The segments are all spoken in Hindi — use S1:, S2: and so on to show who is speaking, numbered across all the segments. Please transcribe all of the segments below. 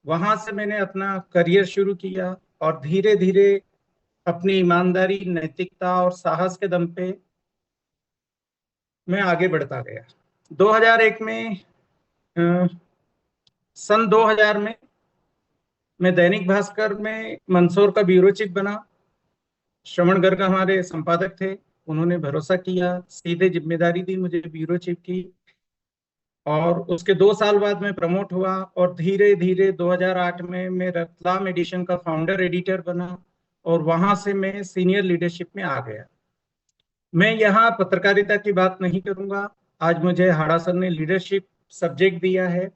S1: वहां से मैंने अपना करियर शुरू किया और धीरे धीरे अपनी ईमानदारी, नैतिकता और साहस के दम पे मैं आगे बढ़ता गया। 2001 में अ, सन 2000 में मैं दैनिक भास्कर में मंदसौर का ब्यूरो चीफ बना। श्रवण गर्ग हमारे संपादक थे, उन्होंने भरोसा किया, सीधे जिम्मेदारी दी मुझे ब्यूरो चीफ की। और उसके 2 साल बाद मैं प्रमोट हुआ और धीरे धीरे 2008 में मैं रतलाम एडिशन का फाउंडर एडिटर बना और वहां से मैं सीनियर लीडरशिप में आ गया। मैं यहाँ पत्रकारिता की बात नहीं करूंगा। आज मुझे हाड़ा सर ने लीडरशिप सब्जेक्ट दिया है।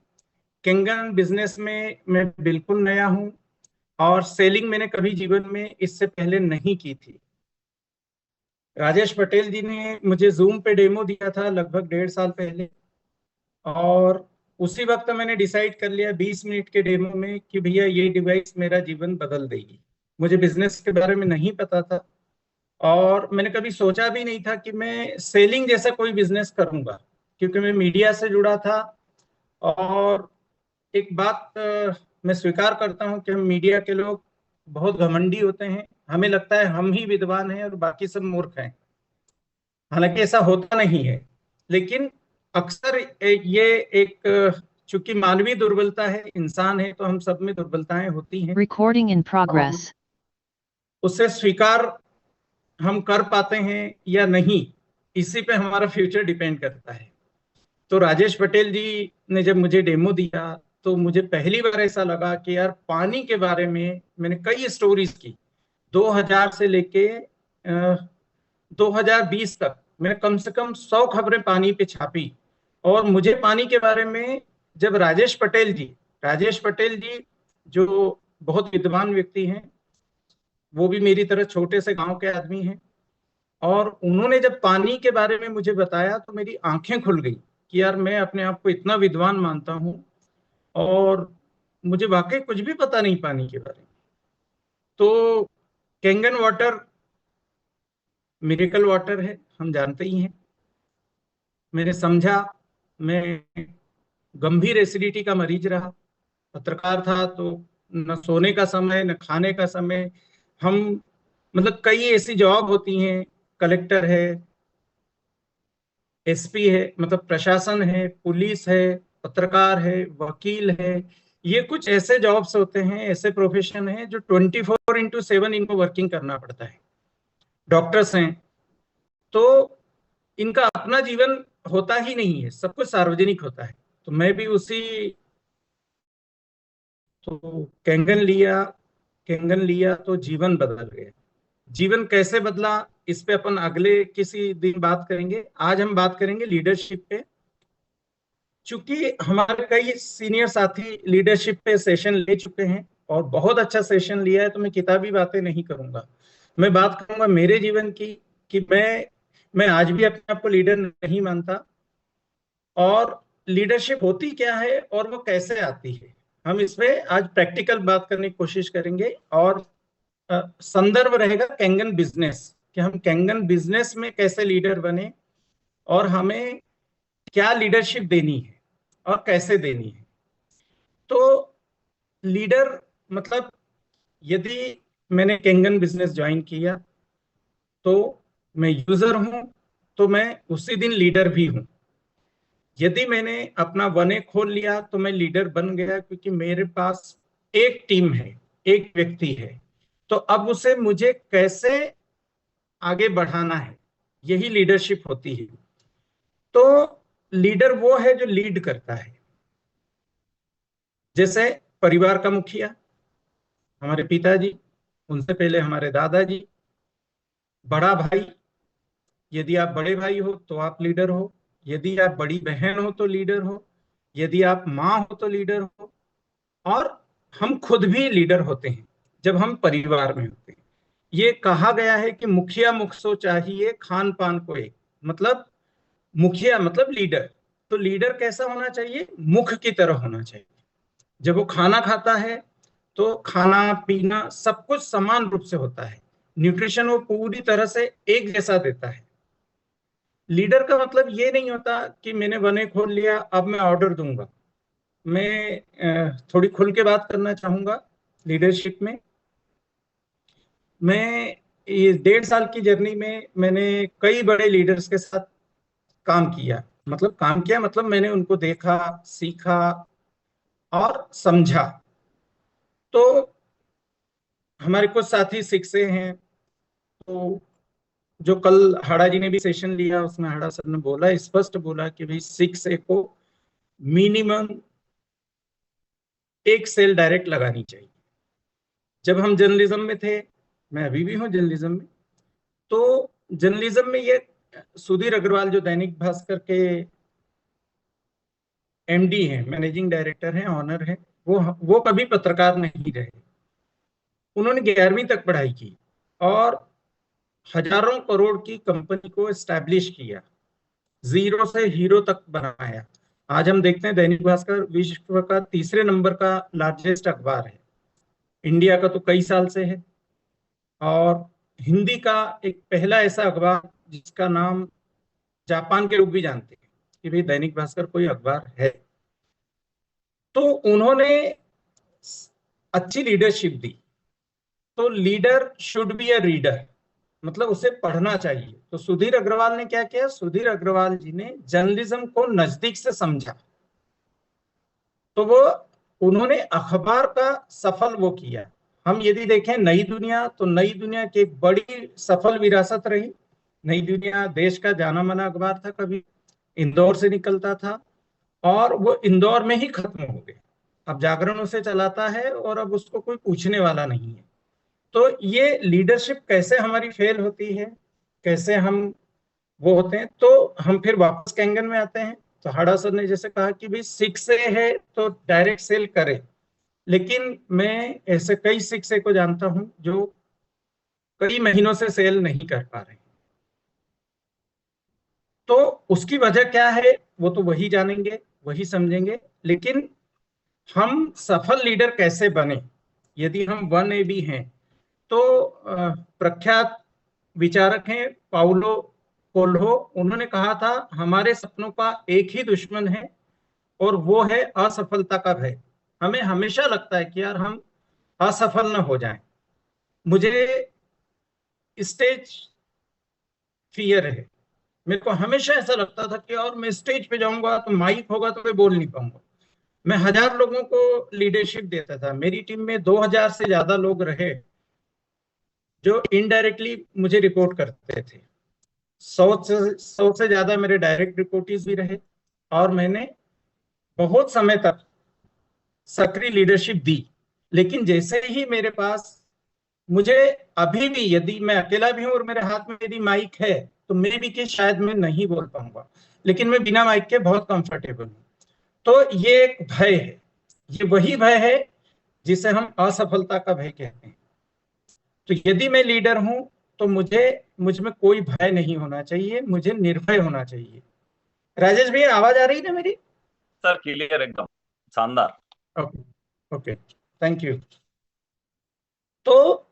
S1: किंगन बिजनेस में मैं बिल्कुल नया हूँ और सेलिंग मैंने कभी जीवन में इससे पहले नहीं की थी। राजेश पटेल जी ने मुझे जूम पे डेमो दिया था लगभग 1.5 साल पहले, और उसी वक्त मैंने डिसाइड कर लिया 20 मिनट के डेमो में कि भैया ये डिवाइस मेरा जीवन बदल देगी। मुझे बिजनेस के बारे में नहीं पता था और मैंने कभी सोचा भी नहीं था कि मैं सेलिंग जैसा कोई बिजनेस करूंगा, क्योंकि मैं मीडिया से जुड़ा था। और एक बात मैं स्वीकार करता हूं कि हम मीडिया के लोग बहुत घमंडी होते हैं। हमें लगता है हम ही विद्वान हैं और बाकी सब मूर्ख हैं। हालांकि ऐसा होता नहीं है, लेकिन अक्सर ये एक चूंकि मानवीय दुर्बलता है, इंसान है तो हम सब में दुर्बलताएं होती हैं।
S2: Recording in
S1: और
S2: progress.
S1: उससे स्वीकार हम कर पाते हैं या नहीं, इसी पे हमारा फ्यूचर डिपेंड करता है। तो राजेश पटेल जी ने जब मुझे डेमो दिया तो मुझे पहली बार ऐसा लगा कि यार पानी के बारे में मैंने कई स्टोरीज की। 2000 से लेके 2020 तक मैंने कम से कम 100 खबरें पानी पे छापी। और मुझे पानी के बारे में जब राजेश पटेल जी जो बहुत विद्वान व्यक्ति हैं, वो भी मेरी तरह छोटे से गांव के आदमी हैं, और उन्होंने जब पानी के बारे में मुझे बताया तो मेरी आंखें खुल गई कि यार मैं अपने आप को इतना विद्वान मानता हूँ और मुझे वाकई कुछ भी पता नहीं पानी के बारे में। तो कैंगन वाटर मिरेकल वाटर है, हम जानते ही हैं। मैंने समझा, मैं गंभीर एसिडिटी का मरीज रहा, पत्रकार था, तो न सोने का समय न खाने का समय। हम मतलब कई ऐसी जॉब होती हैं, कलेक्टर है, एसपी है, मतलब प्रशासन है, पुलिस है, पत्रकार है, वकील है। ये कुछ ऐसे जॉब्स होते हैं, ऐसे प्रोफेशन है जो 24/7 इनको वर्किंग करना पड़ता है। डॉक्टर्स हैं तो इनका अपना जीवन होता ही नहीं है, सब कुछ सार्वजनिक होता है। तो मैं भी उसी, तो कैंगन लिया तो जीवन बदल गया। जीवन कैसे बदला, इस पे अपन अगले किसी दिन बात करेंगे। आज हम बात करेंगे लीडरशिप पे। चूंकि हमारे कई सीनियर साथी लीडरशिप पे सेशन ले चुके हैं और बहुत अच्छा सेशन लिया है, तो मैं किताबी बातें नहीं करूंगा। मैं बात करूंगा मेरे जीवन की कि मैं आज भी अपने आप को लीडर नहीं मानता, और लीडरशिप होती क्या है और वो कैसे आती है। हम इस पे आज प्रैक्टिकल बात करने की कोशिश करेंगे। और संदर्भ रहेगा कैंगन बिजनेस, कि हम कैंगन बिजनेस में कैसे लीडर बने और हमें क्या लीडरशिप देनी है और कैसे देनी है। तो लीडर मतलब, यदि मैंने कैंगन बिजनेस ज्वाइन किया तो मैं यूजर हूं, तो मैं उसी दिन लीडर भी हूं। यदि मैंने अपना वने खोल लिया तो मैं लीडर बन गया, क्योंकि मेरे पास एक टीम है, एक व्यक्ति है। तो अब उसे मुझे कैसे आगे बढ़ाना है, यही लीडरशिप होती है। तो लीडर वो है जो लीड करता है। जैसे परिवार का मुखिया हमारे पिताजी, उनसे पहले हमारे दादाजी, बड़ा भाई, यदि आप बड़े भाई हो तो आप लीडर हो, यदि आप बड़ी बहन हो तो लीडर हो, यदि आप माँ हो तो लीडर हो, और हम खुद भी लीडर होते हैं जब हम परिवार में होते हैं। ये कहा गया है कि मुखिया मुख सो चाहिए, खान पान को एक। मतलब मुखिया मतलब लीडर। तो लीडर कैसा होना चाहिए, मुख की तरह होना चाहिए। जब वो खाना खाता है तो खाना पीना सब कुछ समान रूप से होता है, न्यूट्रिशन वो पूरी तरह से एक जैसा देता है। लीडर का मतलब ये नहीं होता कि मैंने बने खोल लिया अब मैं ऑर्डर दूंगा। मैं थोड़ी खुल के बात करना चाहूंगा लीडरशिप में। मैं ये 1.5 साल की जर्नी में मैंने कई बड़े लीडर्स के साथ काम किया। मतलब काम किया मतलब मैंने उनको देखा, सीखा और समझा। तो हमारे कुछ साथी सिख से हैं। तो जो कल हाड़ा जी ने भी सेशन लिया, उसमें हाड़ा सर ने बोला, स्पष्ट बोला कि भाई सिख से को मिनिमम एक सेल डायरेक्ट लगानी चाहिए। जब हम जर्नलिज्म में थे, मैं अभी भी हूँ जर्नलिज्म में, तो जर्नलिज्म में ये सुधीर अग्रवाल जो दैनिक भास्कर के एमडी हैं, मैनेजिंग डायरेक्टर हैं, ऑनर हैं, वो कभी पत्रकार नहीं रहे। उन्होंने 11वीं तक पढ़ाई की और हजारों करोड़ की कंपनी को एस्टैब्लिश किया, जीरो से हीरो तक बनाया। आज हम देखते हैं दैनिक भास्कर विश्व का 3रे नंबर का लार्जेस्ट अखबार है। इंडिया का तो कई साल से है, और हिंदी का एक पहला ऐसा अखबार जिसका नाम जापान के लोग भी जानते हैं कि भाई दैनिक भास्कर कोई अखबार है। तो उन्होंने अच्छी लीडरशिप दी। तो leader should be a reader, मतलब उसे पढ़ना चाहिए। तो सुधीर अग्रवाल ने क्या किया, सुधीर अग्रवाल जी ने जर्नलिज्म को नजदीक से समझा। तो वो उन्होंने अखबार का सफल वो किया। हम यदि देखें नई दुनिया, तो नई दुनिया की एक बड़ी सफल विरासत रही। नई दुनिया देश का जाना माना अखबार था, कभी इंदौर से निकलता था और वो इंदौर में ही खत्म हो गया। अब जागरण उसे चलाता है और अब उसको कोई पूछने वाला नहीं है। तो ये लीडरशिप कैसे हमारी फेल होती है, कैसे हम वो होते हैं, तो हम फिर वापस कैंगन में आते हैं। तो हाड़ा सर ने जैसे कहा कि भाई सिख से है तो डायरेक्ट सेल करे, लेकिन मैं ऐसे कई सिख से को जानता हूं जो कई महीनों से सेल नहीं कर पा रहे। तो उसकी वजह क्या है वो तो वही जानेंगे, वही समझेंगे। लेकिन हम सफल लीडर कैसे बने, यदि हम 1A भी हैं, तो प्रख्यात विचारक हैं पाउलो कोल्हो, उन्होंने कहा था हमारे सपनों का एक ही दुश्मन है और वो है असफलता का भय। हमें हमेशा लगता है कि यार हम असफल ना हो जाएं। मुझे स्टेज फियर है, मेरे को हमेशा ऐसा लगता था कि और मैं स्टेज पे जाऊंगा तो माइक होगा तो मैं बोल नहीं पाऊंगा। मैं 1000 लोगों को लीडरशिप देता था, मेरी टीम में 2000 से ज्यादा लोग रहे जो इनडायरेक्टली मुझे रिपोर्ट करते थे। 100 से ज्यादा मेरे डायरेक्ट रिपोर्टीज भी रहे, और मैंने बहुत समय तक सक्रिय लीडरशिप दी। लेकिन जैसे ही मेरे पास, मुझे अभी भी यदि मैं अकेला भी हूं और मेरे हाथ में यदि माइक है, तो मे भी कि शायद मैं नहीं बोल पाऊंगा, लेकिन मैं बिना माइक के बहुत कंफर्टेबल हूं। तो ये एक भय है, ये वही भय है जिसे हम असफलता का भय कहते हैं। तो यदि मैं लीडर हूं तो मुझ में कोई भय नहीं होना चाहिए, मुझे निर्भय होना चाहिए। राजेश भैया आवाज आ रही है ना मेरी?
S2: सर क्लियर, एकदम शानदार।
S1: Okay, okay, thank you. तो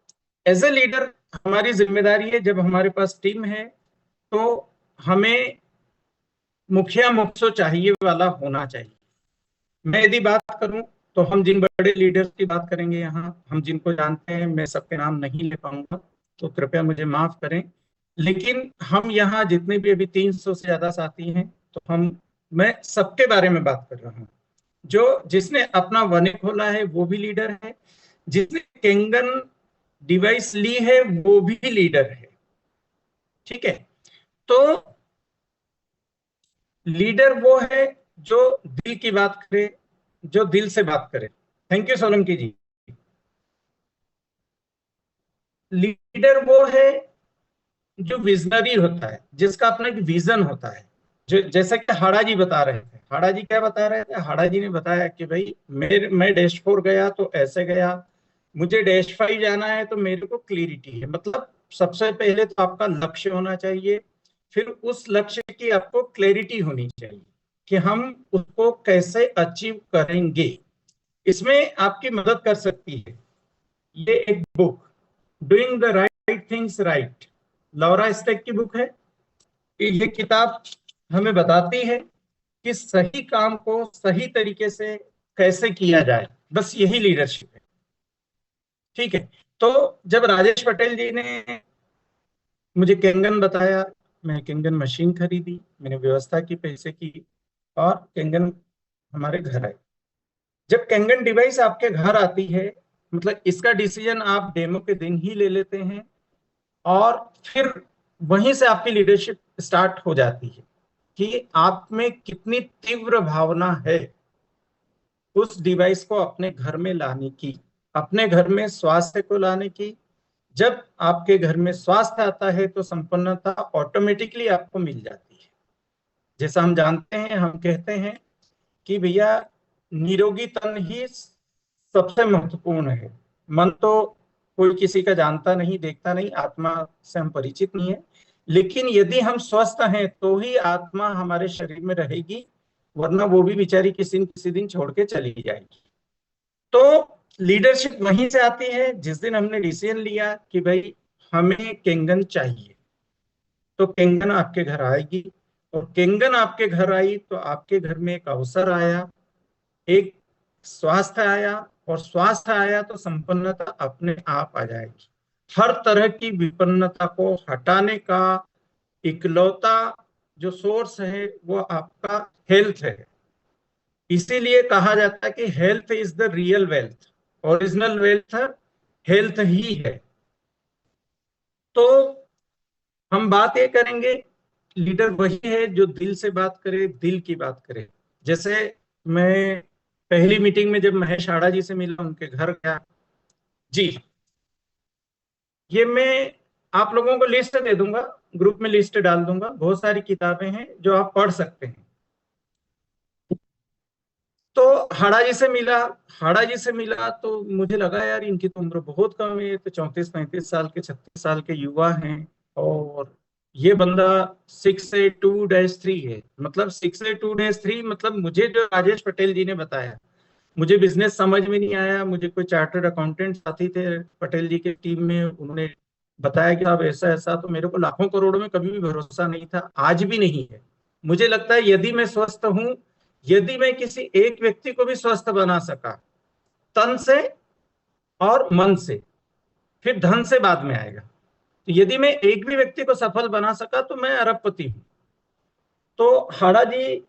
S1: एज ए लीडर हमारी जिम्मेदारी है, जब हमारे पास टीम है तो हमें मुखिया मुखसो चाहिए वाला होना चाहिए। मैं यदि बात करूं तो हम जिन बड़े लीडर्स की बात करेंगे यहाँ, हम जिनको जानते हैं, मैं सबके नाम नहीं ले पाऊंगा, तो कृपया मुझे माफ करें। लेकिन हम यहाँ जितने भी अभी 300 से ज्यादा साथी हैं, तो मैं सबके बारे में बात कर रहा हूँ। जिसने अपना वने खोला है वो भी लीडर है, जिसने केंगन डिवाइस ली है वो भी लीडर है। ठीक है? तो लीडर वो है जो दिल की बात करे, जो दिल से बात करे। Thank you Solanki ji. Leader वो है जो विजनरी होता है, जिसका अपना एक विजन होता है। जो जैसे कि हाड़ा जी बता रहे थे, हाड़ा जी क्या बता रहे थे, हाड़ा जी ने बताया कि भाई मैं -4 गया तो ऐसे गया, मुझे -5 जाना है तो मेरे को क्लियरिटी है। मतलब सबसे पहले तो आपका लक्ष्य होना चाहिए, फिर उस लक्ष्य की आपको क्लैरिटी होनी चाहिए कि हम उसको कैसे अचीव करेंगे। इसमें आपकी मदद कर सकती है ये एक book, doing the right things right, Laura Stack की बुक है। ये किताब हमें बताती है कि सही काम को सही तरीके से कैसे किया जाए, बस यही लीडरशिप है। ठीक है। तो जब राजेश पटेल जी ने मुझे केंगन बताया, मैं केंगन मशीन खरीदी, मैंने व्यवस्था की पैसे की, और केंगन हमारे घर आई। जब केंगन डिवाइस आपके घर आती है, मतलब इसका डिसीजन आप डेमो के दिन ही ले लेते हैं, और फिर वहीं से आपकी लीडरशिप स्टार्ट हो जाती है कि आप में कितनी तीव्र भावना है उस डिवाइस को अपने घर में लाने की, अपने घर में स्वास्थ्य को लाने की। जब आपके घर में स्वास्थ्य आता है तो संपन्नता ऑटोमेटिकली आपको मिल जाती है। जैसा हम जानते हैं, हम कहते हैं कि भैया निरोगी तन ही सबसे महत्वपूर्ण है। मन तो कोई किसी का जानता नहीं, देखता नहीं, आत्मा से हम परिचित नहीं है, लेकिन यदि हम स्वस्थ हैं तो ही आत्मा हमारे शरीर में रहेगी, वरना वो भी बेचारी किसी न किसी दिन छोड़ के चली जाएगी। तो लीडरशिप वहीं से आती है जिस दिन हमने डिसीजन लिया कि भाई हमें केंगन चाहिए, तो केंगन आपके घर आएगी। और केंगन आपके घर आई तो आपके घर में एक अवसर आया, एक स्वास्थ्य आया, और स्वास्थ्य आया तो संपन्नता अपने आप आ जाएगी। हर तरह की विपन्नता को हटाने का इकलौता जो सोर्स है वो आपका हेल्थ है। इसीलिए कहा जाता है कि health is the real wealth, original wealth health ही है। तो हम बात ये करेंगे, लीडर वही है जो दिल से बात करे, दिल की बात करे। जैसे मैं पहली मीटिंग में जब महेश आड़ा जी से मिला, उनके घर गया जी, ये मैं आप लोगों को लिस्ट दे दूंगा, ग्रुप में लिस्ट डाल दूंगा, बहुत सारी किताबें हैं जो आप पढ़ सकते हैं। तो हाड़ा जी से मिला, हाड़ा जी से मिला तो मुझे लगा यार इनकी तो उम्र बहुत कम है, तो 34-35 साल के, 36 साल के युवा हैं। और ये बंदा 6A2-3 है, मतलब 6A2-3, मतलब मुझे जो राजेश पटेल जी ने बताया, मुझे बिजनेस समझ में नहीं आया। मुझे कोई चार्टर्ड अकाउंटेंट साथी थे पटेल जी की टीम में, उन्होंने बताया कि अब ऐसा ऐसा, तो मेरे को लाखों करोड़ों में कभी भी भरोसा नहीं था, आज भी नहीं है। मुझे लगता है यदि मैं स्वस्थ हूं, यदि मैं किसी एक व्यक्ति को भी स्वस्थ बना सका तन से और मन से, फिर धन से बाद में आएगा, तो यदि मैं एक भी व्यक्ति को सफल बना सका तो मैं अरबपति हूं। तो हाड़ा जी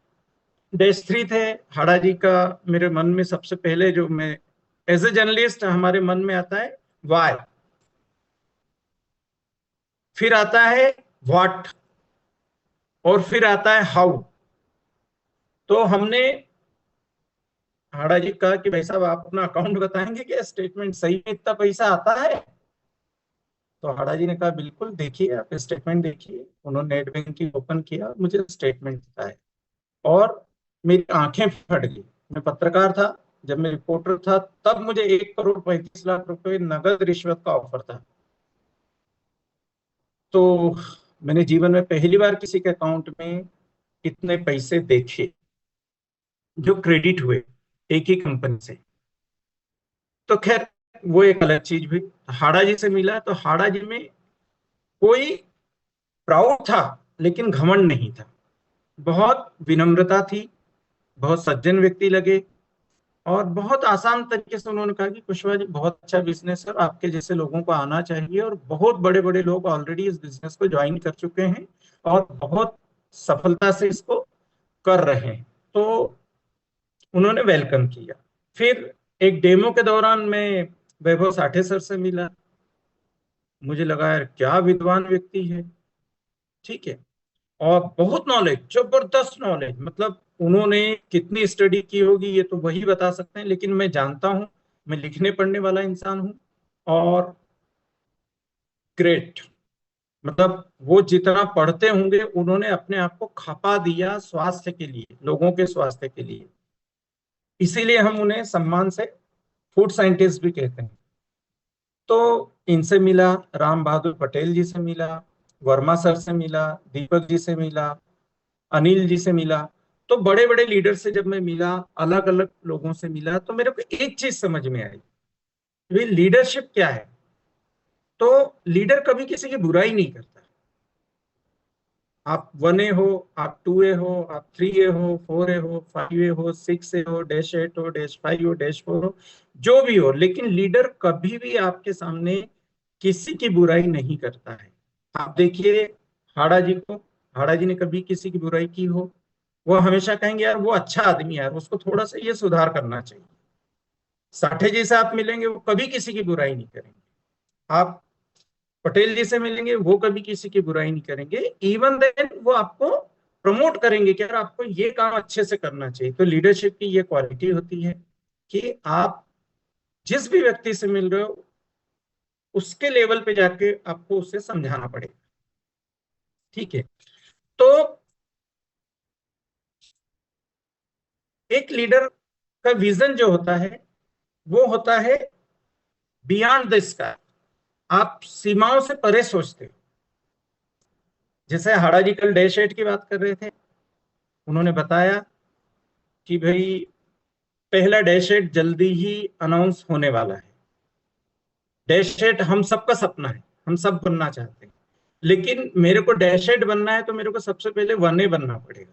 S1: डैश 3 थे। हाड़ा जी का मेरे मन में सबसे पहले, जो मैं एज ए जर्नलिस्ट हमारे मन में आता है वाई, फिर आता है व्हाट, और फिर आता है हाउ। तो हमने हाड़ा जी कहा कि भाई साहब आप अपना अकाउंट बताएंगे क्या, स्टेटमेंट सही में इतना पैसा आता है? तो हाड़ा जी ने कहा बिल्कुल, देखिए आप स्टेटमेंट देखिए। उन्होंने नेट बैंकिंग ओपन किया और मुझे स्टेटमेंट दिखाया, और मेरी आंखें फट गई। मैं पत्रकार था, जब मैं रिपोर्टर था तब मुझे 1 करोड़ 35 लाख रुपए नगद रिश्वत का ऑफर था। तो मैंने जीवन में पहली बार किसी के अकाउंट में इतने पैसे देखे जो क्रेडिट हुए एक ही कंपनी से। तो खैर वो एक अलग चीज हुई। हाड़ा जी से मिला तो हाड़ा जी में कोई प्राउड था लेकिन घमंड नहीं था, बहुत विनम्रता थी, बहुत सज्जन व्यक्ति लगे, और बहुत आसान तरीके से उन्होंने कहा कि कुशवाहा जी बहुत अच्छा बिजनेस है और आपके जैसे लोगों को आना चाहिए, और बहुत बड़े बड़े लोग ऑलरेडी इस बिजनेस को ज्वाइन कर चुके हैं और बहुत सफलता से इसको कर रहे हैं। तो उन्होंने वेलकम किया। फिर एक डेमो के दौरान मैं वैभव साठे सर से मिला, मुझे लगा यार क्या विद्वान व्यक्ति है। ठीक है। और बहुत नॉलेज, जबरदस्त नॉलेज, मतलब उन्होंने कितनी स्टडी की होगी ये तो वही बता सकते हैं, लेकिन मैं जानता हूं, मैं लिखने पढ़ने वाला इंसान हूं। और ग्रेट, मतलब वो जितना पढ़ते होंगे उन्होंने अपने आप को खपा दिया स्वास्थ्य के लिए, लोगों के स्वास्थ्य के लिए। इसीलिए हम उन्हें सम्मान से फूड साइंटिस्ट भी कहते हैं। तो इनसे मिला, राम बहादुर पटेल जी से मिला, वर्मा सर से मिला, दीपक जी से मिला, अनिल जी से मिला। तो बड़े बड़े लीडर से जब मैं मिला, अलग अलग लोगों से मिला, तो मेरे को एक चीज समझ में आई, वे लीडरशिप क्या है। तो लीडर कभी किसी की बुराई नहीं करता, आप 1A हो, आप 2A हो, आप 3A हो, 4A हो, 5A हो, 6A हो, -8 हो, -5 हो, -4 हो, जो भी हो, लेकिन लीडर कभी भी आपके सामने किसी की बुराई नहीं करता है। आप देखिए हाड़ा जी को, हाड़ा जी ने कभी किसी की बुराई की हो, वो हमेशा कहेंगे यार वो अच्छा आदमी है यार, उसको थोड़ा सा ये सुधार करना चाहिए। साठे जी से आप मिलेंगे, वो कभी किसी की बुराई नहीं करेंगे। आप पटेल जी से मिलेंगे, वो कभी किसी की बुराई नहीं करेंगे। इवन देन वो आपको प्रमोट करेंगे कि यार आपको ये काम अच्छे से करना चाहिए। तो लीडरशिप की ये क्वालिटी होती है कि आप जिस भी व्यक्ति से मिल रहे हो उसके लेवल पे जाके आपको उसे समझाना पड़ेगा। ठीक है। तो एक लीडर का विजन जो होता है वो होता है बियॉन्ड द स्काई। आप सीमाओं से परे सोचते हो। जैसे हाड़ा जी कल -8 की बात कर रहे थे, उन्होंने बताया कि भाई पहला -8 जल्दी ही अनाउंस होने वाला है। -8 हम सबका सपना है, हम सब बनना चाहते हैं, लेकिन मेरे को -8 बनना है तो मेरे को सबसे पहले 1A बनना पड़ेगा।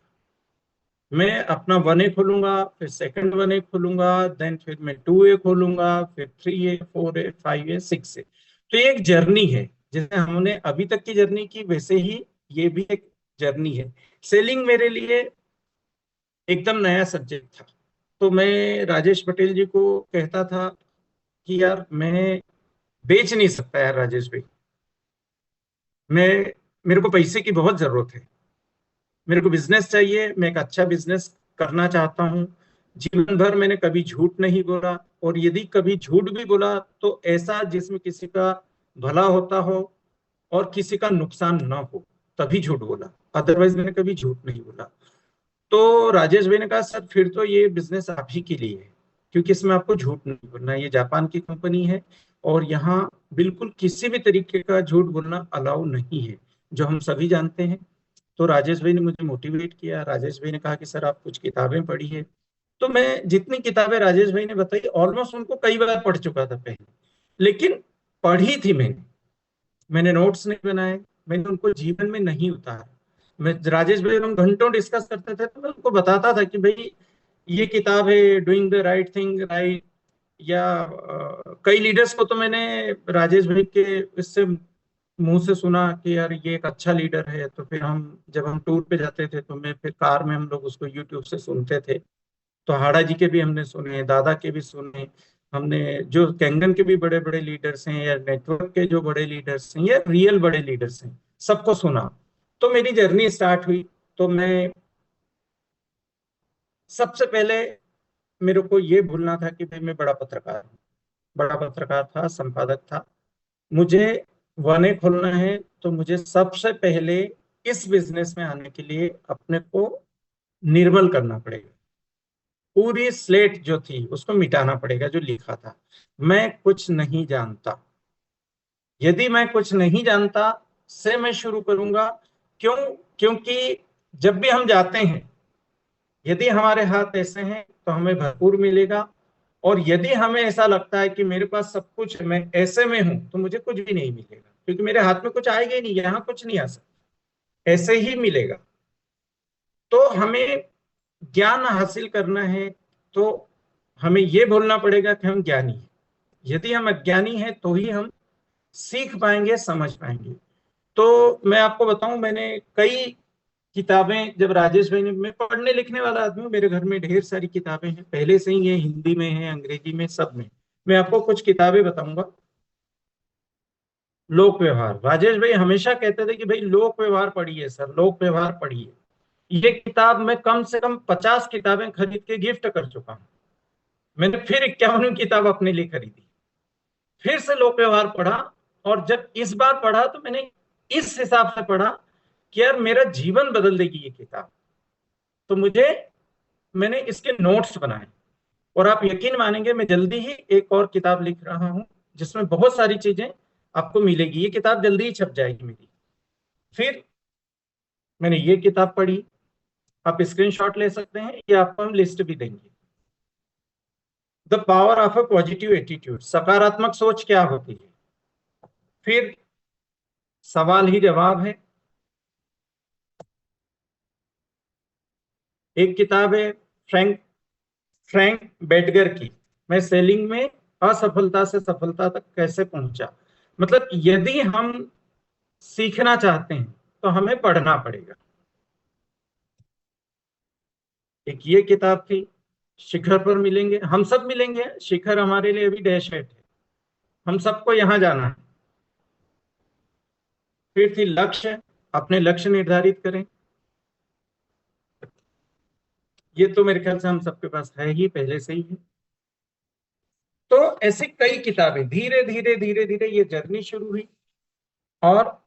S1: मैं अपना 1A खोलूंगा, फिर सेकंड 1A खोलूंगा, देन फिर मैं 2A खोलूंगा, फिर 3A, 4A, 5A, 6A। तो ये एक जर्नी है। जैसे हमने अभी तक की जर्नी की, वैसे ही ये भी एक जर्नी है। सेलिंग मेरे लिए एकदम नया सब्जेक्ट था। तो मैं राजेश पटेल जी को कहता था कि यार मैं बेच नहीं सकता यार राजेश भाई, मैं मेरे को पैसे की बहुत जरूरत है, मेरे को बिजनेस चाहिए, मैं एक अच्छा बिजनेस करना चाहता हूँ। जीवन भर मैंने कभी झूठ नहीं बोला, और यदि कभी झूठ भी बोला तो ऐसा जिसमें किसी का भला होता हो और किसी का नुकसान ना हो, तभी झूठ बोला, अदरवाइज मैंने कभी झूठ नहीं बोला। तो राजेश भाई ने कहा सर फिर तो ये बिजनेस आप ही के लिए है, क्योंकि इसमें आपको झूठ नहीं बोलना है, ये जापान की कंपनी है और यहाँ बिल्कुल किसी भी तरीके का झूठ बोलना अलाउ नहीं है, जो हम सभी जानते हैं। तो राजेश भाई ने मुझे मोटिवेट किया। राजेश भाई ने कहा कि सर आप कुछ किताबें पढ़ी है। तो मैं जितनी किताबें राजेश भाई ने बताई ऑलमोस्ट उनको कई बार पढ़ चुका था पहले, लेकिन पढ़ी थी मैंने नोट्स नहीं बनाए, मैंने उनको जीवन में नहीं उतारा। मैं राजेश भाई हम घंटों डिस्कस करते थे तो मैं उनको बताता था कि भाई ये किताब है doing the right thing right, या कई लीडर्स को तो मैंने राजेश भाई के इससे मुंह से सुना कि यार ये एक अच्छा लीडर है। तो फिर हम जब हम टूर पे जाते थे तो मैं फिर कार में हम लोग उसको यूट्यूब से सुनते थे। तो हाड़ा जी के भी हमने सुने, दादा के भी सुने, हमने जो कैंगन के भी बड़े बड़े लीडर्स हैं या नेटवर्क के जो बड़े लीडर्स हैं या रियल बड़े लीडर्स हैं, सबको सुना। तो मेरी जर्नी स्टार्ट हुई। तो मैं सबसे पहले मेरे को ये भूलना था कि भाई मैं बड़ा पत्रकार हूँ, बड़ा पत्रकार था, संपादक था। मुझे 1A खोलना है तो मुझे सबसे पहले इस बिजनेस में आने के लिए अपने को निर्मल करना पड़ेगा। पूरी स्लेट जो थी उसको मिटाना पड़ेगा, जो लिखा था। मैं कुछ नहीं जानता, यदि मैं कुछ नहीं जानता से मैं शुरू करूंगा। क्यों? क्योंकि जब भी हम जाते हैं, यदि हमारे हाथ ऐसे हैं तो हमें भरपूर मिलेगा, और यदि हमें ऐसा लगता है कि मेरे पास सब कुछ है, मैं ऐसे में हूं, तो मुझे कुछ भी नहीं मिलेगा, क्योंकि मेरे हाथ में कुछ आएगा ही नहीं, यहाँ कुछ नहीं आ सकता, ऐसे ही मिलेगा। तो हमें ज्ञान हासिल करना है तो हमें यह बोलना पड़ेगा कि हम ज्ञानी हैं। यदि हम अज्ञानी हैं तो ही हम सीख पाएंगे, समझ पाएंगे। तो मैं आपको बताऊं, मैंने कई किताबें, जब राजेश भाई ने, मैं पढ़ने लिखने वाला आदमी हूँ, मेरे घर में ढेर सारी किताबें हैं पहले से ही, है हिंदी में है, अंग्रेजी में, सब में। मैं आपको कुछ किताबें बताऊंगा। लोक व्यवहार, राजेश भाई हमेशा कहते थे कि भाई लोक व्यवहार पढ़िए सर, लोक व्यवहार पढ़िए। ये किताब मैं कम से कम 50 किताबें खरीद के गिफ्ट कर चुका हूँ। मैंने फिर 51 किताब अपने लिए खरीदी, फिर से लोक व्यवहार पढ़ा। और जब इस बार पढ़ा तो मैंने इस हिसाब से पढ़ा कि यार मेरा जीवन बदल देगी ये किताब। तो मैंने इसके नोट्स बनाए, और आप यकीन मानेंगे मैं जल्दी ही एक और किताब लिख रहा हूं जिसमें बहुत सारी चीजें आपको मिलेगी। ये किताब जल्दी ही छप जाएगी मेरी। फिर मैंने ये किताब पढ़ी, आप स्क्रीनशॉट ले सकते हैं, ये आपको हम लिस्ट भी देंगे। The power of a positive attitude, सकारात्मक सोच क्या होती है। फिर सवाल ही जवाब है, एक किताब है फ्रैंक फ्रैंक बेटगर की, मैं सेलिंग में असफलता से सफलता तक कैसे पहुंचा। मतलब यदि हम सीखना चाहते हैं तो हमें पढ़ना पड़ेगा। एक ये किताब थी, शिखर पर मिलेंगे, हम सब मिलेंगे, शिखर हमारे लिए अभी डैश है, हम सबको यहां जाना है। फिर थी लक्ष्य, अपने लक्ष्य निर्धारित करें, ये तो मेरे ख्याल से हम सबके पास है ही, पहले से ही है। तो ऐसे कई किताबें, धीरे धीरे धीरे धीरे ये जर्नी शुरू हुई। और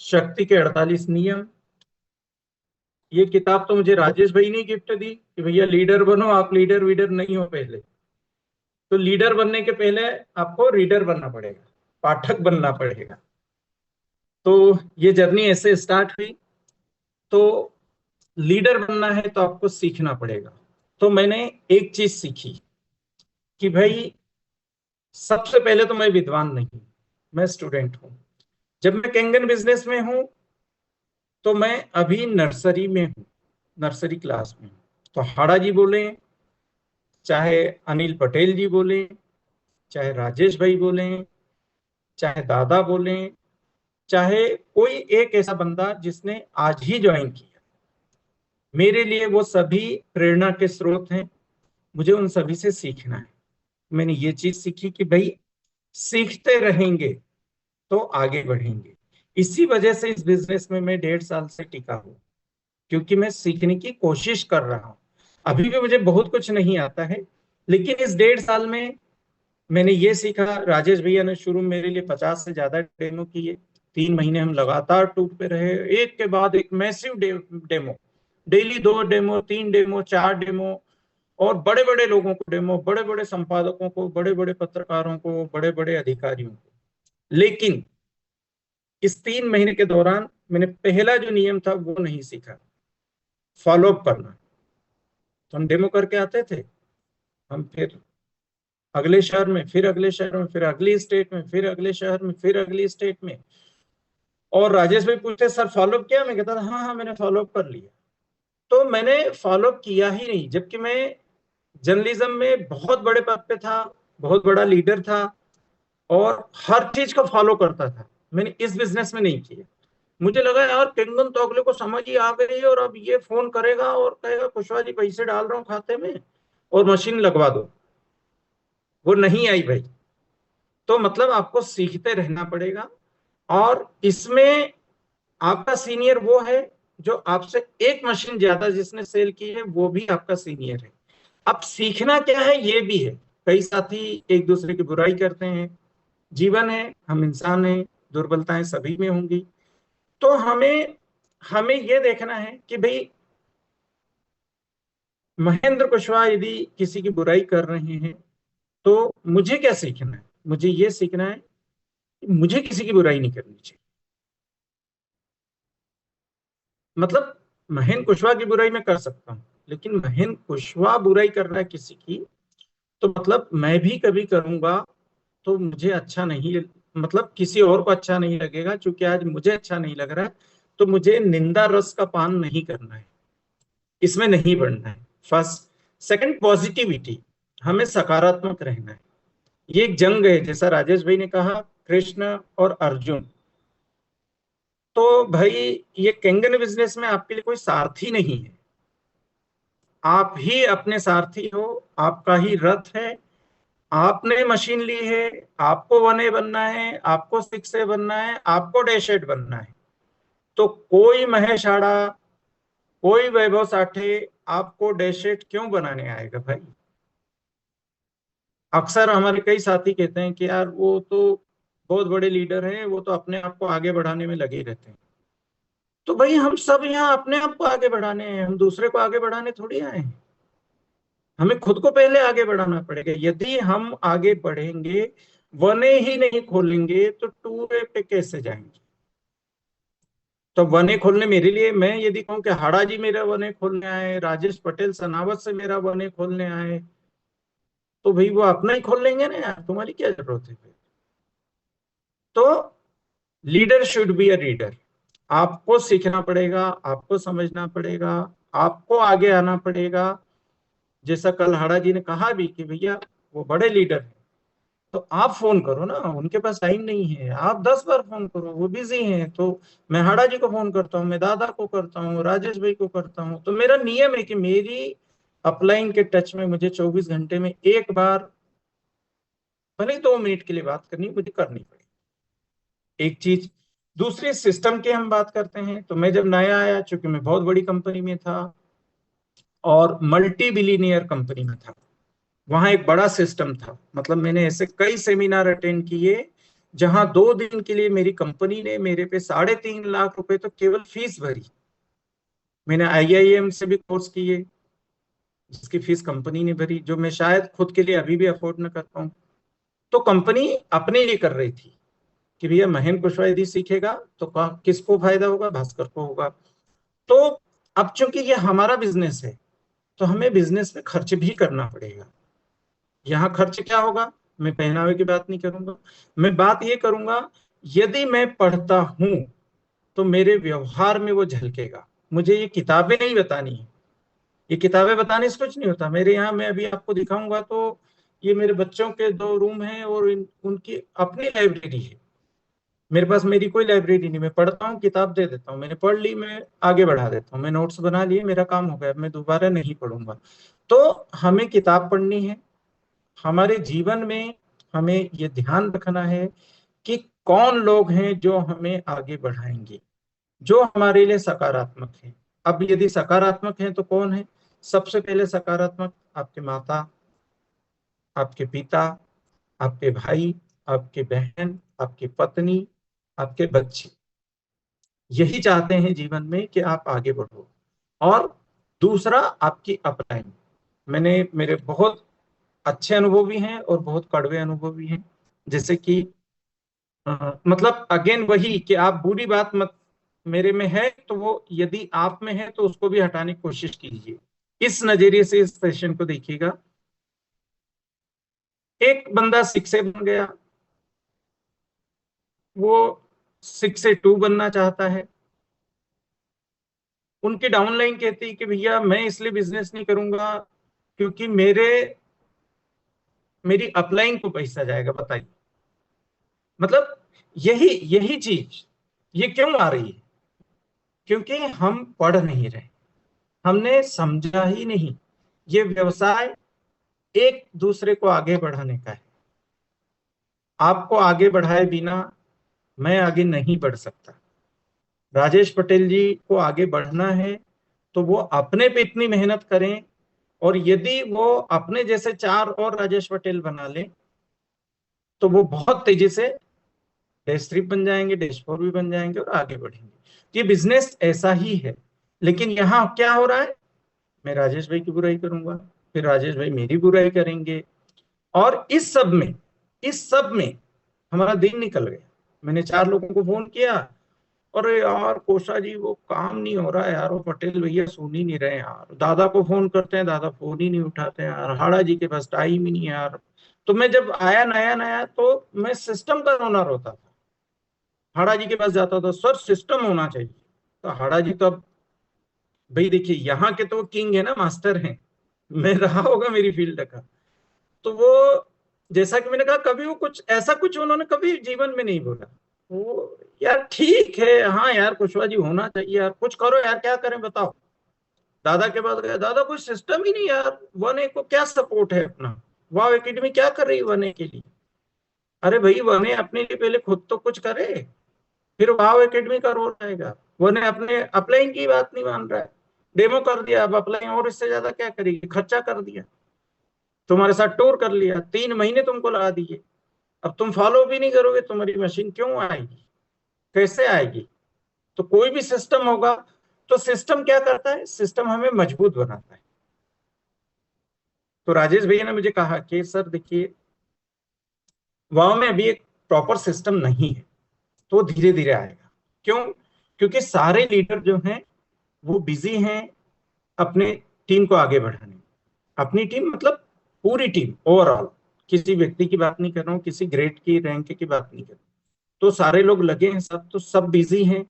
S1: शक्ति के 48 नियम, ये किताब तो मुझे राजेश भाई ने गिफ्ट दी कि भैया लीडर बनो, आप लीडर वीडर नहीं हो पहले, तो लीडर बनने के पहले आपको रीडर बनना पड़ेगा, पाठक बनना पड़ेगा। तो ये जर्नी ऐसे स्टार्ट हुई। तो लीडर बनना है तो आपको सीखना पड़ेगा। तो मैंने एक चीज सीखी कि भाई सबसे पहले तो मैं विद्वान नहीं, मैं स्टूडेंट हूं। जब मैं कैंगन बिजनेस में हूं तो मैं अभी नर्सरी में हूं, नर्सरी क्लास में हूं। तो हाड़ा जी बोले, चाहे अनिल पटेल जी बोले, चाहे राजेश भाई बोले, चाहे दादा बोले, चाहे कोई एक ऐसा बंदा जिसने आज ही ज्वाइन किया, मेरे लिए वो सभी प्रेरणा के स्रोत हैं। मुझे उन सभी से सीखना है। मैंने ये चीज सीखी कि भाई सीखते रहेंगे तो आगे बढ़ेंगे। इसी वजह से इस बिजनेस में मैं 1.5 साल से टिका हूं, क्योंकि मैं सीखने की कोशिश कर रहा हूं। अभी भी मुझे बहुत कुछ नहीं आता है, लेकिन इस 1.5 साल में मैंने ये सीखा। राजेश भैया ने शुरू में मेरे लिए 50 से ज्यादा डेमो किए। 3 महीने हम लगातार टूर पे रहे, एक के बाद एक massive demo, daily 2 demo, 3 demo, 4 demo, और बड़े बड़े लोगों को डेमो, बड़े बड़े संपादकों को, बड़े बड़े पत्रकारों को, बड़े बड़े अधिकारियों को। लेकिन इस 3 महीने के दौरान मैंने पहला जो नियम था वो नहीं सीखा, फॉलोअप करना। तो हम डेमो करके आते थे, हम फिर अगले शहर में, फिर अगले शहर में, फिर अगली स्टेट में, फिर अगले शहर में, फिर अगली स्टेट में। और राजेश भाई पूछते सर फॉलोअप किया, मैं कहता था हाँ हाँ मैंने फॉलोअप कर लिया। तो मैंने फॉलोअप किया ही नहीं, जबकि मैं जर्नलिज्म में बहुत बड़े पद पे था, बहुत बड़ा लीडर था, और हर चीज को फॉलो करता था। मैंने इस बिजनेस में नहीं किया। मुझे लगा यार किंगन तो अगले को समझ ही आ गई, और अब ये फोन करेगा और कहेगा कुशवाहा जी पैसे डाल रहा हूँ खाते में और मशीन लगवा दो। वो नहीं आई भाई। तो मतलब आपको सीखते रहना पड़ेगा। और इसमें आपका सीनियर वो है जो आपसे एक मशीन ज्यादा जिसने सेल की है, वो भी आपका सीनियर है। अब सीखना क्या है ये भी है। कई साथी एक दूसरे की बुराई करते हैं, जीवन है, हम इंसान हैं, दुर्बलताएं सभी में होंगी। तो हमें हमें ये देखना है कि भाई महेंद्र कुशवाहा यदि किसी की बुराई कर रहे हैं तो मुझे क्या सीखना है। मुझे ये सीखना है कि मुझे किसी की बुराई नहीं करनी चाहिए। मतलब महेंद्र कुशवाहा की बुराई मैं कर सकता हूँ, लेकिन महेंद्र कुशवाहा बुराई कर रहा है किसी की, तो मतलब मैं भी कभी करूंगा तो मुझे अच्छा नहीं, मतलब किसी और को अच्छा नहीं लगेगा। क्योंकि आज मुझे अच्छा नहीं लग रहा है, तो मुझे निंदा रस का पान नहीं करना है, इसमें नहीं बढ़ना है। फर्स्ट। सेकंड, पॉजिटिविटी, हमें सकारात्मक रहना है। ये एक जंग है, जैसा राजेश भाई ने कहा, कृष्ण और अर्जुन। तो भाई ये कैंगन बिजनेस में आपके लिए कोई सारथी नहीं है, आप ही अपने सारथी हो, आपका ही रथ है। आपने मशीन ली है, आपको 1A बनना है, आपको 6A बनना है, आपको डैश 8 बनना है। तो कोई महेश आड़ा, कोई वैभव साठे आपको डैश 8 क्यों बनाने आएगा भाई। अक्सर हमारे कई साथी कहते हैं कि यार वो तो बहुत बड़े लीडर हैं, वो तो अपने आप को आगे बढ़ाने में लगे रहते हैं। तो भाई हम सब यहाँ अपने आप को आगे बढ़ाने हैं, हम दूसरे को आगे बढ़ाने थोड़ी आए हैं। हमें खुद को पहले आगे बढ़ाना पड़ेगा। यदि हम आगे बढ़ेंगे, 1A ही नहीं खोलेंगे तो 2A पे कैसे जाएंगे। तो 1A खोलने मेरे लिए, मैं यदि कहूँ कि हाड़ा जी मेरा 1A खोलने आए, राजेश पटेल सनावत से मेरा 1A खोलने आए, तो भाई वो अपना ही खोल लेंगे ना यार, तुम्हारी क्या जरूरत है फिर। तो leader should be a reader. आपको सीखना पड़ेगा, आपको समझना पड़ेगा, आपको आगे आना पड़ेगा। जैसा कल हाड़ा जी ने कहा भी कि भैया वो बड़े लीडर हैं, तो आप फोन करो ना, उनके पास टाइम नहीं है, आप 10 बार फोन करो, वो बिजी हैं। तो मैं हाड़ा जी को फोन करता हूँ, मैं दादा को करता हूँ, राजेश भाई को करता हूँ। तो मेरा नियम है कि मेरी अपलाइन के टच में मुझे 24 घंटे में एक बार, भले ही 2 मिनट के लिए बात करनी, मुझे करनी पड़ेगी। एक चीज। दूसरी, सिस्टम की हम बात करते हैं, तो मैं जब नया आया, चूंकि मैं बहुत बड़ी कंपनी में था और मल्टी बिलीनियर कंपनी में था, वहां एक बड़ा सिस्टम था। मतलब मैंने ऐसे कई सेमिनार अटेंड किए जहां 2 दिन के लिए मेरी कंपनी ने मेरे पे 3.5 लाख रुपए तो केवल फीस भरी। मैंने आईआईएम से भी कोर्स किए जिसकी फीस कंपनी ने भरी, जो मैं शायद खुद के लिए अभी भी अफोर्ड न कर पाऊं। तो कंपनी अपने लिए कर रही थी कि भैया महेंद्र कुशवाहा यदि सीखेगा तो किसको फायदा होगा, भास्कर को होगा। तो अब चूंकि ये हमारा बिजनेस है, तो हमें बिजनेस में खर्च भी करना पड़ेगा। यहाँ खर्च क्या होगा, मैं पहनावे की बात नहीं करूंगा, मैं बात ये करूंगा, यदि मैं पढ़ता हूं तो मेरे व्यवहार में वो झलकेगा। मुझे ये किताबें नहीं बतानी है, ये किताबें बताने से कुछ नहीं होता। मेरे यहाँ मैं अभी आपको दिखाऊंगा तो ये मेरे बच्चों के 2 रूम हैं और उनकी अपनी लाइब्रेरी है। मेरे पास मेरी कोई लाइब्रेरी नहीं, मैं पढ़ता हूँ, किताब दे देता हूँ, मैंने पढ़ ली, मैं आगे बढ़ा देता हूँ, मैं नोट्स बना लिए, मेरा काम हो गया, मैं दोबारा नहीं पढ़ूंगा। तो हमें किताब पढ़नी है। हमारे जीवन में हमें ये ध्यान रखना है कि कौन लोग हैं जो हमें आगे बढ़ाएंगे, जो हमारे लिए सकारात्मक है। अब यदि सकारात्मक है तो कौन है? सबसे पहले सकारात्मक आपके माता, आपके पिता, आपके भाई, आपके बहन, आपकी पत्नी, आपके बच्चे। यही चाहते हैं जीवन में कि आप आगे बढ़ो। और दूसरा, आपकी अपलाइन। मैंने मेरे बहुत अच्छे अनुभव भी हैं और बहुत कड़वे अनुभव भी हैं। जैसे कि मतलब अगेन वही कि आप बुरी बात मत, मेरे में है तो वो यदि आप में है तो उसको भी हटाने की कोशिश कीजिए। इस नजरिए से इस सेशन को देखिएगा। एक बंदा 6 बन गया, वो 6 से 2 बनना चाहता है। उनकी डाउनलाइन कहती है कि भैया मैं इसलिए बिजनेस नहीं करूंगा क्योंकि मेरी अपलाइन को पैसा जाएगा। बताइए, मतलब यही यही चीज ये क्यों आ रही है? क्योंकि हम पढ़ नहीं रहे, हमने समझा ही नहीं। ये व्यवसाय एक दूसरे को आगे बढ़ाने का है। आपको आगे बढ़ाए बिना मैं आगे नहीं बढ़ सकता। राजेश पटेल जी को आगे बढ़ना है तो वो अपने पे इतनी मेहनत करें, और यदि वो अपने जैसे 4 और राजेश पटेल बना ले तो वो बहुत तेजी से डैश 3 बन जाएंगे, डैश 4 भी बन जाएंगे और आगे बढ़ेंगे। ये बिजनेस ऐसा ही है। लेकिन यहाँ क्या हो रहा है, मैं राजेश भाई की बुराई करूंगा, फिर राजेश भाई मेरी बुराई करेंगे, और इस सब में हमारा दिन निकल गया। मैंने 4 लोगों को फोन किया, अरे यार कोशा जी वो काम नहीं हो रहा है यार, वो पटेल भैया सुन ही नहीं रहे यार, दादा को फोन करते हैं, दादा फोन ही नहीं उठाते हैं यार, हाड़ा जी के पास टाइम ही नहीं है यार। तो मैं जब आया नया नया तो मैं सिस्टम का ओनर होता था, हाड़ा जी के पास जाता था, सर सिस्टम होना चाहिए। तो हाड़ा जी तो अब, भाई देखिए यहाँ के तो किंग है ना, मास्टर हैं, मैं रहा होगा मेरी फील्ड का। तो वो, जैसा कि मैंने कहा, कभी वो कुछ ऐसा कुछ उन्होंने कभी जीवन में नहीं बोला। वो यार ठीक है, हाँ यार कुशवाहा जी होना चाहिए यार, कुछ करो यार, क्या करें बताओ। दादा के पास गया, दादा कोई सिस्टम ही नहीं यार, 1A को क्या सपोर्ट है अपना, वाव एकेडमी क्या कर रही है 1A के लिए? अरे भाई 1A अपने लिए पहले खुद तो कुछ करे, फिर वाव एकेडमी का रोल आएगा। 1A अपने अपलाइन की बात नहीं मान रहा है, डेमो कर दिया, अब अपलाइन और इससे ज्यादा क्या करेगी, खर्चा कर दिया, तुम्हारे साथ टूर कर लिया, 3 महीने तुमको लगा दिए, अब तुम फॉलो भी नहीं करोगे, तुम्हारी मशीन क्यों आएगी, कैसे आएगी? तो कोई भी सिस्टम होगा, तो सिस्टम क्या करता है, सिस्टम हमें मजबूत बनाता है। तो राजेश भैया ने मुझे कहा कि सर देखिए, वाव में अभी एक प्रॉपर सिस्टम नहीं है, तो धीरे धीरे आएगा। क्यों? क्योंकि सारे लीडर जो हैं वो बिजी हैं अपने टीम को आगे बढ़ाने में। अपनी टीम मतलब पूरी टीम ओवरऑल, किसी व्यक्ति की बात नहीं कर रहा हूँ, किसी ग्रेड की रैंक की बात नहीं कर रहा हूँ। तो सारे लोग लगे हैं, सब तो सब बिजी हैं।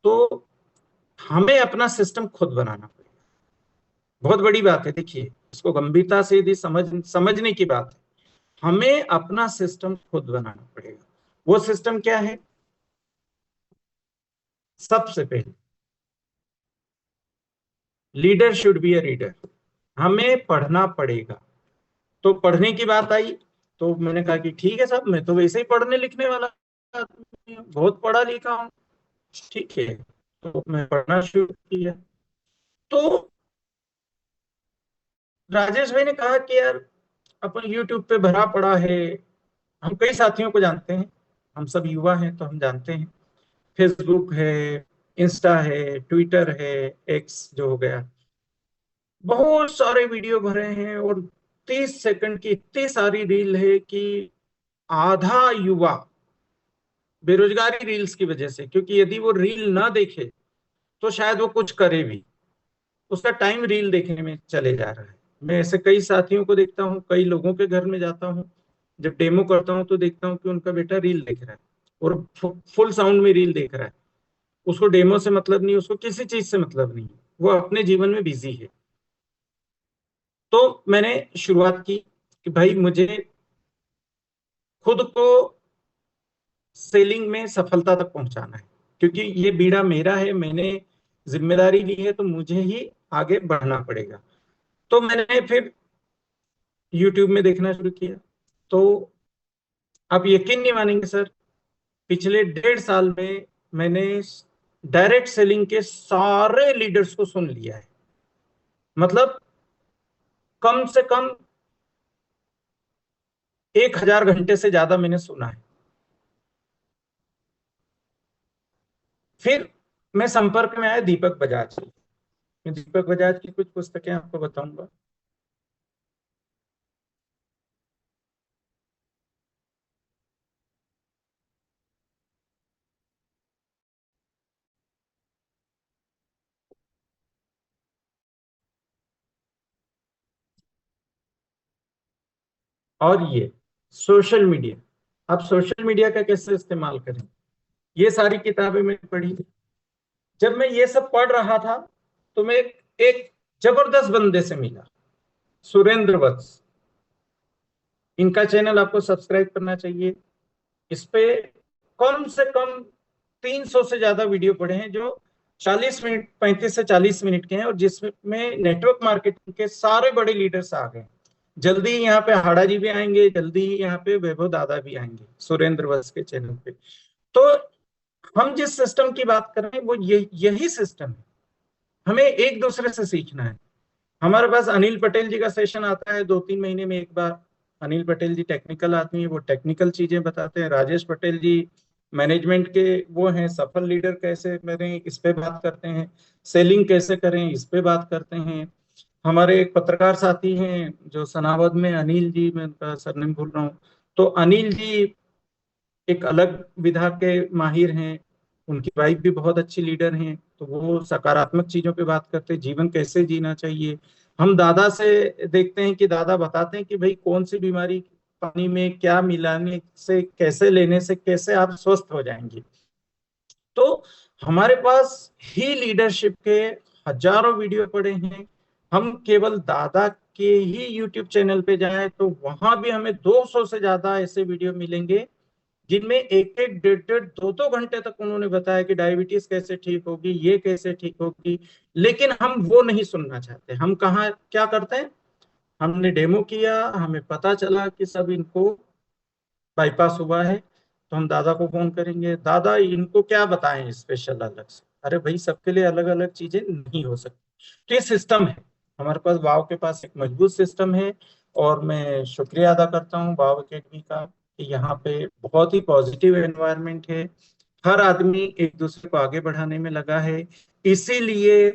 S1: तो हमें अपना सिस्टम खुद बनाना पड़ेगा। बहुत बड़ी बात है, देखिए इसको गंभीरता से यदि समझने की बात है, हमें अपना सिस्टम खुद बनाना पड़ेगा। वो सिस्टम क्या है? सबसे पहले leader should be a reader. हमें पढ़ना पड़ेगा। तो पढ़ने की बात आई तो मैंने कहा कि ठीक है साहब, मैं तो वैसे ही पढ़ने लिखने वाला आदमी हूं, बहुत पढ़ा लिखा हूँ। ठीक है, तो मैं पढ़ना शुरू किया। तो राजेश भाई ने कहा कि यार अपन यूट्यूब पे भरा पड़ा है। हम कई साथियों को जानते हैं, हम सब युवा हैं तो हम जानते हैं। फेसबुक है, इंस्टा है, ट्विटर है, एक्स जो हो गया, बहुत सारे वीडियो भरे हैं और 30 सेकंड की इतनी सारी रील है कि आधा युवा बेरोजगारी रील्स की वजह से, क्योंकि यदि वो रील ना देखे तो शायद वो कुछ करे भी, उसका टाइम रील देखने में चले जा रहा है। मैं ऐसे कई साथियों को देखता हूँ, कई लोगों के घर में जाता हूँ, जब डेमो करता हूँ तो देखता हूँ कि उनका बेटा रील देख रहा है और फुल साउंड में रील देख रहा है। उसको डेमो से मतलब नहीं, उसको किसी चीज से मतलब नहीं, वो अपने जीवन में बिजी है। तो मैंने शुरुआत की कि भाई मुझे खुद को सेलिंग में सफलता तक पहुंचाना है, क्योंकि ये बीड़ा मेरा है, मैंने जिम्मेदारी ली है, तो मुझे ही आगे बढ़ना पड़ेगा। तो मैंने फिर यूट्यूब में देखना शुरू किया। तो आप यकीन नहीं मानेंगे सर, पिछले 1.5 साल में मैंने डायरेक्ट सेलिंग के सारे लीडर्स को सुन लिया है। मतलब कम से कम 1000 घंटे से ज्यादा मैंने सुना है। फिर मैं संपर्क में आया दीपक बजाज से। मैं दीपक बजाज की कुछ पुस्तकें आपको बताऊंगा। और ये सोशल मीडिया, आप सोशल मीडिया का कैसे इस्तेमाल करें, ये सारी किताबें मैंने पढ़ी। जब मैं ये सब पढ़ रहा था तो मैं एक जबरदस्त बंदे से मिला, सुरेंद्र वत्स। इनका चैनल आपको सब्सक्राइब करना चाहिए। इस पे कम से कम 300 से ज्यादा वीडियो पड़े हैं, जो 40 मिनट, 35 से 40 मिनट के हैं, और जिसमें नेटवर्क मार्केटिंग के सारे बड़े लीडर्स आ गए। जल्दी ही यहाँ पे हाड़ा जी भी आएंगे, जल्दी ही यहाँ पे वैभव दादा भी आएंगे सुरेंद्र वत्स के चैनल पे। तो हम जिस सिस्टम की बात कर रहे हैं वो यही सिस्टम है। हमें एक दूसरे से सीखना है। हमारे पास अनिल पटेल जी का सेशन आता है 2-3 महीने में एक बार। अनिल पटेल जी टेक्निकल आदमी है, वो टेक्निकल चीजें बताते हैं। राजेश पटेल जी मैनेजमेंट के वो हैं, सफल लीडर कैसे करें इस पे बात करते हैं, सेलिंग कैसे करें इस पे बात करते हैं। हमारे एक पत्रकार साथी हैं जो सनावद में, अनिल जी, मैं उनका सरनेम भूल रहा हूँ। तो अनिल जी एक अलग विधा के माहिर हैं, उनकी वाइफ भी बहुत अच्छी लीडर हैं, तो वो सकारात्मक चीजों पे बात करते हैं, जीवन कैसे जीना चाहिए। हम दादा से देखते हैं कि दादा बताते हैं कि भाई कौन सी बीमारी पानी में क्या मिलाने से, कैसे लेने से कैसे आप स्वस्थ हो जाएंगे। तो हमारे पास ही लीडरशिप के हजारों वीडियो पड़े हैं। हम केवल दादा के ही यूट्यूब चैनल पे जाएं तो वहां भी हमें 200 से ज्यादा ऐसे वीडियो मिलेंगे, जिनमें एक एक, डेढ़ डेढ़, 2-2 घंटे तक उन्होंने बताया कि डायबिटीज कैसे ठीक होगी, ये कैसे ठीक होगी। लेकिन हम वो नहीं सुनना चाहते। हम कहाँ क्या करते हैं, हमने डेमो किया, हमें पता चला कि सब इनको बाईपास हुआ है, तो हम दादा को फोन करेंगे, दादा इनको क्या बताएं स्पेशल अलग से। अरे भाई सबके लिए अलग अलग चीजें नहीं हो सकती। तो ये सिस्टम है हमारे पास, वाव के पास एक मजबूत सिस्टम है। और मैं शुक्रिया अदा करता हूँ वाव अकेडमी का कि यहाँ पे बहुत ही पॉजिटिव एनवायरनमेंट है। हर आदमी एक दूसरे को आगे बढ़ाने में लगा है। इसीलिए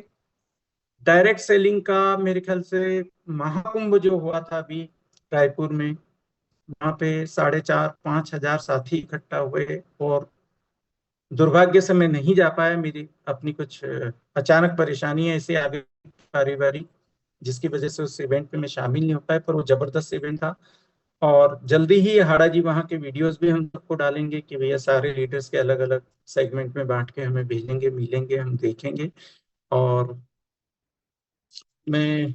S1: डायरेक्ट सेलिंग का मेरे ख्याल से महाकुंभ जो हुआ था अभी रायपुर में, वहां पे 4,500-5,000 साथी इकट्ठा हुए। और दुर्भाग्य से मैं नहीं जा पाया, मेरी अपनी कुछ अचानक परेशानी ऐसी आ गई पारिवारिक, जिसकी वजह से उस इवेंट पे मैं शामिल नहीं हो पाया, पर वो जबरदस्त इवेंट था। और जल्दी ही हाड़ा जी वहाँ के वीडियोस भी हम सबको डालेंगे कि भैया सारे लीडर्स के अलग अलग सेगमेंट में बांट के हमें भेजेंगे, मिलेंगे, हम देखेंगे। और मैं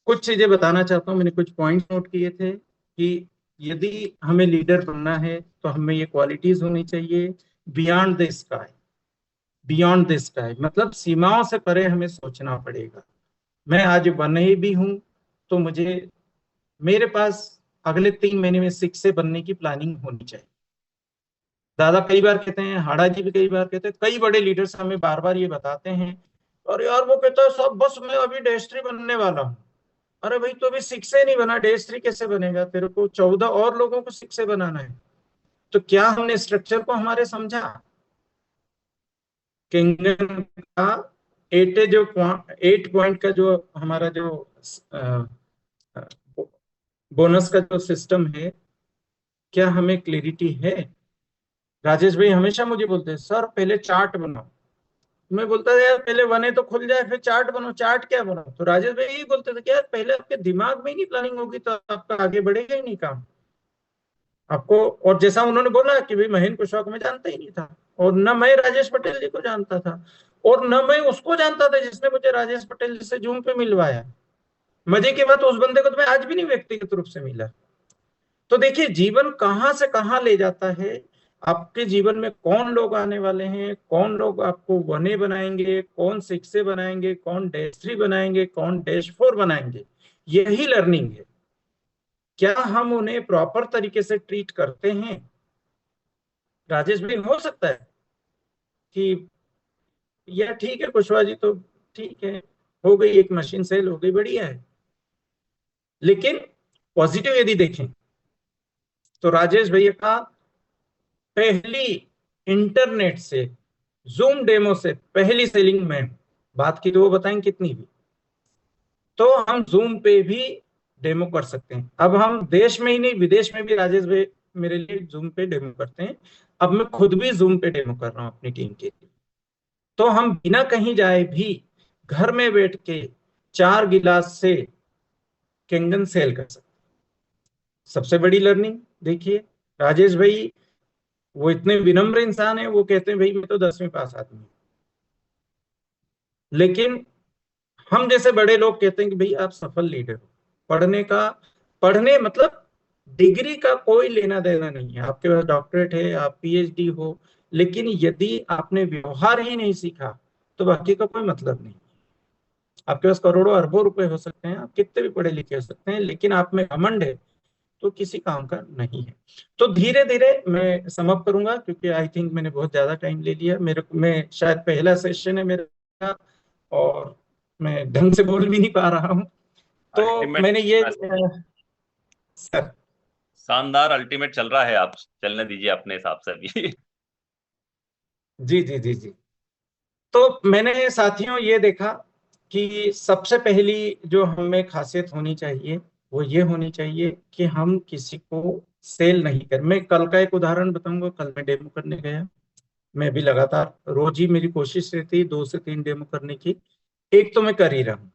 S1: कुछ चीजें बताना चाहता हूँ, मैंने कुछ पॉइंट नोट किए थे कि यदि हमें लीडर बनना है तो हमें ये क्वालिटीज होनी चाहिए। Beyond the sky, beyond the sky मतलब सीमाओं से परे हमें सोचना पड़ेगा। मैं आज बने भी हूं तो मुझे, मेरे पास अगले 3 महीने में शिक्षक बनने की प्लानिंग होनी चाहिए। दादा कई बार कहते हैं, हाड़ा जी भी कई बार कहते हैं, कई बड़े लीडर्स हमें बार बार ये बताते हैं। और यार वो कहता है सब बस मैं अभी डेस्ट्री बनने वाला हूँ। अरे भाई तो अभी शिक्षक नहीं बना, डेस्ट्री कैसे बनेगा? तेरे को 14 और लोगों को शिक्षक बनाना है। तो क्या हमने स्ट्रक्चर को हमारे समझा? किंगन का 8 पॉइंट का जो हमारा जो बोनस का जो सिस्टम है, क्या हमें क्लैरिटी है? राजेश भाई हमेशा मुझे बोलते हैं सर पहले चार्ट बनाओ। मैं बोलता था यार पहले बने तो खुल जाए, फिर चार्ट बनो। चार्ट क्या बनो? तो राजेश भाई यही बोलते थे कि यार पहले आपके दिमाग में ही नहीं प्लानिंग होगी तो आपका आगे बढ़ेगा ही नहीं काम आपको। और जैसा उन्होंने बोला कि भाई महेंद्र कुशवाहा को मैं जानता ही नहीं था, और न मैं राजेश पटेल जी को जानता था, और न मैं उसको जानता था जिसने मुझे राजेश पटेल जी से जूम पे मिलवाया। मजे की बात, उस बंदे को तो मैं आज भी नहीं व्यक्तिगत रूप से मिला। तो देखिए जीवन कहाँ से कहाँ ले जाता है। आपके जीवन में कौन लोग आने वाले हैं, कौन लोग आपको वने बनाएंगे, कौन सिक्स से बनाएंगे, कौन डैश 3 बनाएंगे, कौन डैश 4 बनाएंगे, यही लर्निंग है। क्या हम उन्हें प्रॉपर तरीके से ट्रीट करते हैं? राजेश भाई हो सकता है कि यार ठीक है कुशवाहा जी तो ठीक है, हो गई एक मशीन सेल हो गई, बढ़िया है। लेकिन पॉजिटिव यदि देखें तो राजेश भैया का पहली इंटरनेट से, जूम डेमो से पहली सेलिंग में बात की तो वो बताएं कितनी हुई। तो हम जूम पे भी डेमो कर सकते हैं। अब हम देश में ही नहीं विदेश में भी राजेश भाई मेरे लिए जूम पे डेमो करते हैं। अब मैं खुद भी जूम पे डेमो कर रहा हूँ अपनी टीम के लिए। तो हम बिना कहीं जाए भी घर में बैठ के 4 गिलास से कैंगन सेल कर सकते हैं। सबसे बड़ी लर्निंग देखिए, राजेश भाई वो इतने विनम्र इंसान है, वो कहते हैं भाई मैं तो 10वीं पास आदमी हूँ। लेकिन हम जैसे बड़े लोग कहते हैं कि भाई आप सफल लीडर हो। पढ़ने का, पढ़ने मतलब डिग्री का कोई लेना देना नहीं है, आपके पास डॉक्टरेट है, आप पीएचडी हो, लेकिन यदि आपने व्यवहार ही नहीं सीखा तो बाकी का कोई मतलब नहीं। आपके पास करोड़ों अरबों रुपए हो सकते हैं, आप कितने भी पढ़े लिखे हो सकते हैं, लेकिन आप में घमंड है तो किसी काम का नहीं है। तो धीरे धीरे मैं समअप करूंगा क्योंकि आई थिंक मैंने बहुत ज्यादा टाइम ले लिया। मेरे मैं शायद पहला सेशन है मेरा और मैं ढंग से बोल भी नहीं पा रहा हूँ। तो
S2: अल्टीमेट।
S1: मैंने ये सर,
S2: शानदार अल्टीमेट चल रहा है, आप चलने दीजिए अपने हिसाब से अभी।
S1: जी जी जी जी। तो मैंने साथियों ये देखा कि सबसे पहली जो हमें खासियत होनी चाहिए वो ये होनी चाहिए कि हम किसी को सेल नहीं कर। मैं कल का एक उदाहरण बताऊंगा। कल मैं डेमो करने गया, मैं भी लगातार रोज ही मेरी कोशिश रहती है 2 से 3 डेमो करने की, एक तो मैं कर ही रहा हूँ।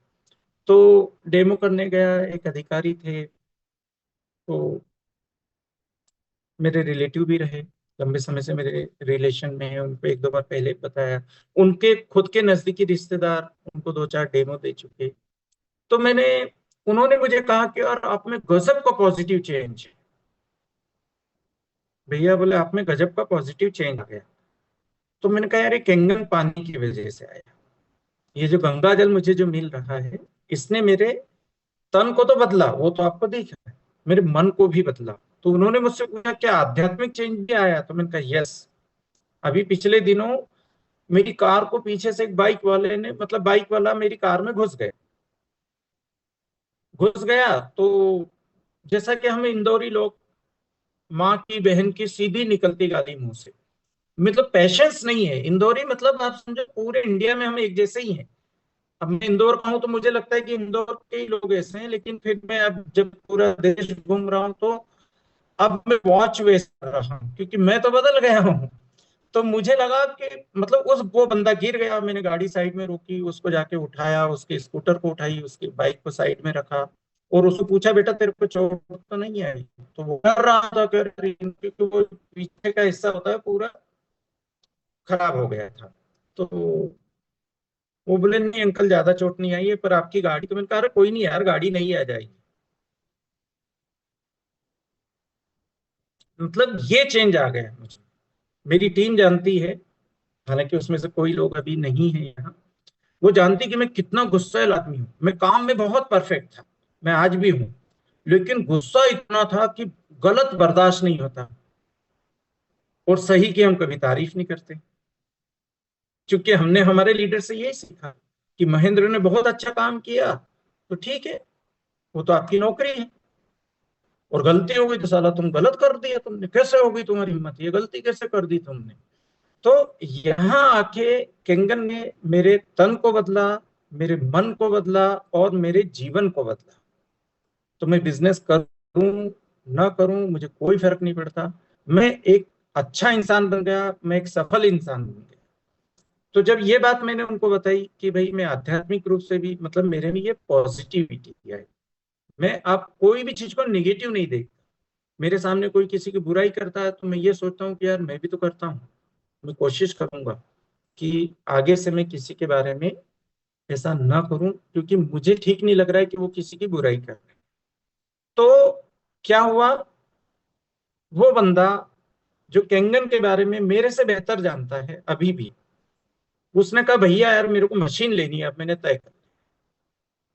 S1: तो डेमो करने गया, एक अधिकारी थे, तो मेरे रिलेटिव भी रहे, लंबे समय से मेरे रिलेशन में है, उनको 1-2 बार पहले बताया। उनके खुद के नजदीकी रिश्तेदार उनको 2-4 डेमो दे चुके। तो मैंने, उन्होंने मुझे कहा कि यार आप में गजब का पॉजिटिव चेंज है। भैया बोले आप में गजब का पॉजिटिव चेंज आ गया। तो मैंने कहा यार ये कैंगन पानी की वजह से आया। ये जो गंगा जल मुझे जो मिल रहा है इसने मेरे तन को तो बदला, वो तो आपको दिख रहा है, मेरे मन को भी बदला। तो उन्होंने मुझसे पूछा क्या आध्यात्मिक चेंज भी आया? तो मैंने कहा यस। अभी पिछले दिनों मेरी कार को पीछे से एक बाइक वाले ने, मतलब बाइक वाला मेरी कार में घुस गया। तो जैसा कि हम इंदौरी लोग, माँ की बहन की सीधी निकलती गाली मुंह से, मतलब पेशेंस नहीं है। इंदौरी मतलब आप समझो पूरे इंडिया में हम एक जैसे ही हैं। अब मैं इंदौर का हूं तो मुझे लगता है कि इंदौर के ही लोग ऐसे हैं, लेकिन फिर मैं अब जब पूरा देश घूम रहा हूं तो अब मैं वॉच वेस्ट कर रहा हूँ क्योंकि मैं तो बदल गया हूँ। तो मुझे लगा कि मतलब उस वो बंदा गिर गया, मैंने गाड़ी साइड में रोकी, उसको जाके उठाया, उसके स्कूटर को उठाई, उसकी बाइक को साइड में रखा, और उसको पूछा बेटा तेरे को चोट तो नहीं आई, तो वो डर रहा था क्योंकि वो पीछे का हिस्सा होता है पूरा खराब हो गया था। तो वो बोले नहीं अंकल ज्यादा चोट नहीं आई है, पर आपकी गाड़ी, तो मैंने कहा अरे कोई नहीं यार गाड़ी नहीं आ जाएगी। मतलब ये चेंज आ गया मुझे। मेरी टीम जानती है, हालांकि उसमें से कोई लोग अभी नहीं है यहाँ, वो जानती कि मैं कितना गुस्सैल आदमी हूँ। मैं काम में बहुत परफेक्ट था, मैं आज भी हूँ, लेकिन गुस्सा इतना था कि गलत बर्दाश्त नहीं होता, और सही की हम कभी तारीफ नहीं करते। क्योंकि हमने हमारे लीडर से यही सीखा कि महेंद्र ने बहुत अच्छा काम किया तो ठीक है, वो तो आपकी नौकरी है, और गलती हो गई तो साला तुम गलत कर दिया, तुमने कैसे हो गई तुम्हारी हिम्मत, ये गलती कैसे कर दी तुमने। तो यहाँ आके केंगन ने मेरे तन को बदला, मेरे मन को बदला, और मेरे जीवन को बदला। तो मैं बिजनेस करूं ना करूं मुझे कोई फर्क नहीं पड़ता, मैं एक अच्छा इंसान बन गया, मैं एक सफल इंसान बन गया। तो जब ये बात मैंने उनको बताई कि भाई मैं आध्यात्मिक रूप से भी, मतलब मेरे में ये पॉजिटिविटी है, मैं आप कोई भी चीज को निगेटिव नहीं देखता। मेरे सामने कोई किसी की बुराई करता है तो मैं ये सोचता हूँ कि यार मैं भी तो करता हूँ, मैं कोशिश करूंगा कि आगे से मैं किसी के बारे में ऐसा ना करूं, क्योंकि मुझे ठीक नहीं लग रहा है कि वो किसी की बुराई कर रहे हैं। तो क्या हुआ, वो बंदा जो केंगन के बारे में मेरे से बेहतर जानता है अभी भी, उसने कहा भैया यार मेरे को मशीन लेनी है, अब मैंने तय कर।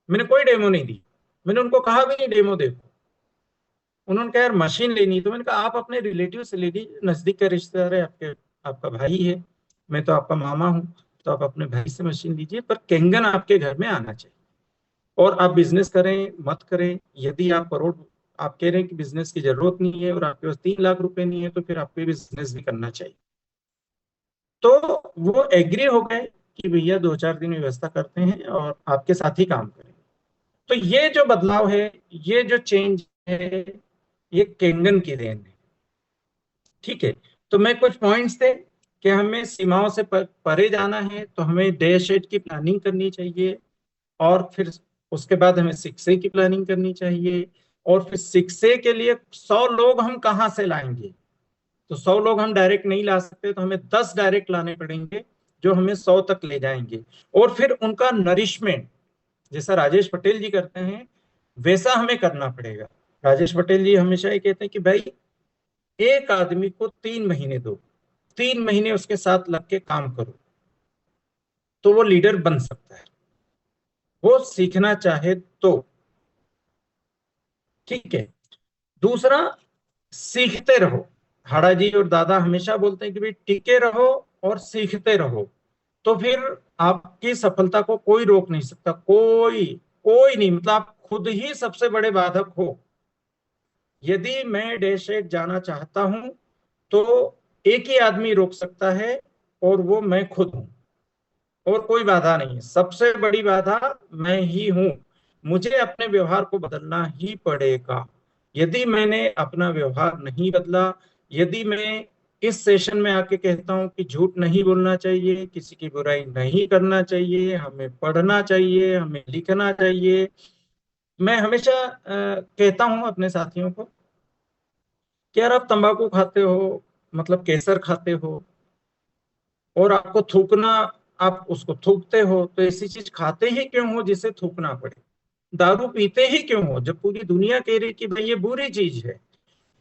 S1: मैंने कोई डेमो नहीं दी, मैंने उनको कहा भी नहीं डेमो देखो। उन्होंने कहा यार मशीन लेनी है, तो मैंने कहा आप अपने रिलेटिव से ले लीजिए, नजदीक का रिश्तेदार है आपके, आपका भाई है, मैं तो आपका मामा हूँ, तो आप अपने भाई से मशीन लीजिए, पर केंगन आपके घर में आना चाहिए। और आप बिजनेस करें मत करें, यदि आप करोड़, आप कह रहे हैं कि बिजनेस की जरूरत नहीं है और आपके पास 3 लाख रुपए नहीं है, तो फिर आपको बिजनेस भी करना चाहिए। तो वो एग्री हो गए कि भैया 2-4 दिन में व्यवस्था करते हैं और आपके साथ ही काम करें। तो ये जो बदलाव है, ये जो चेंज है, ये केंगन की देन है। ठीक है, तो मैं कुछ पॉइंट्स थे कि हमें सीमाओं से परे जाना है तो हमें डे शेड की प्लानिंग करनी चाहिए, और फिर उसके बाद हमें 6A की प्लानिंग करनी चाहिए, और फिर 6A के लिए 100 लोग हम कहाँ से लाएंगे। तो 100 लोग हम डायरेक्ट नहीं ला सकते, तो हमें 10 डायरेक्ट लाने पड़ेंगे जो हमें 100 तक ले जाएंगे। और फिर उनका नरिशमेंट जैसा राजेश पटेल जी करते हैं वैसा हमें करना पड़ेगा। राजेश पटेल जी हमेशा ये कहते हैं कि भाई एक आदमी को 3 महीने दो, 3 महीने उसके साथ लग के काम करो, तो वो लीडर बन सकता है, वो सीखना चाहे तो। ठीक है, दूसरा, सीखते रहो। हाड़ा जी और दादा हमेशा बोलते हैं कि भाई टिके रहो और सीखते रहो, तो फिर आपकी सफलता को कोई रोक नहीं सकता, कोई कोई नहीं, मतलब आप खुद ही सबसे बड़े बाधक हो। यदि मैं डैश एट जाना चाहता हूं तो एक ही आदमी रोक सकता है, और वो मैं खुद हूं, और कोई बाधा नहीं है। सबसे बड़ी बाधा मैं ही हूं, मुझे अपने व्यवहार को बदलना ही पड़ेगा। यदि मैंने अपना व्यवहार नहीं बदला, यदि मैं इस सेशन में आके कहता हूं कि झूठ नहीं बोलना चाहिए, किसी की बुराई नहीं करना चाहिए, हमें पढ़ना चाहिए, हमें लिखना चाहिए। मैं हमेशा कहता हूं अपने साथियों को कि यार आप तंबाकू खाते हो, मतलब केसर खाते हो, और आपको थूकना, आप उसको थूकते हो, तो ऐसी चीज खाते ही क्यों हो जिसे थूकना पड़े। दारू पीते ही क्यों हो जब पूरी दुनिया कह रही कि भाई ये बुरी चीज है।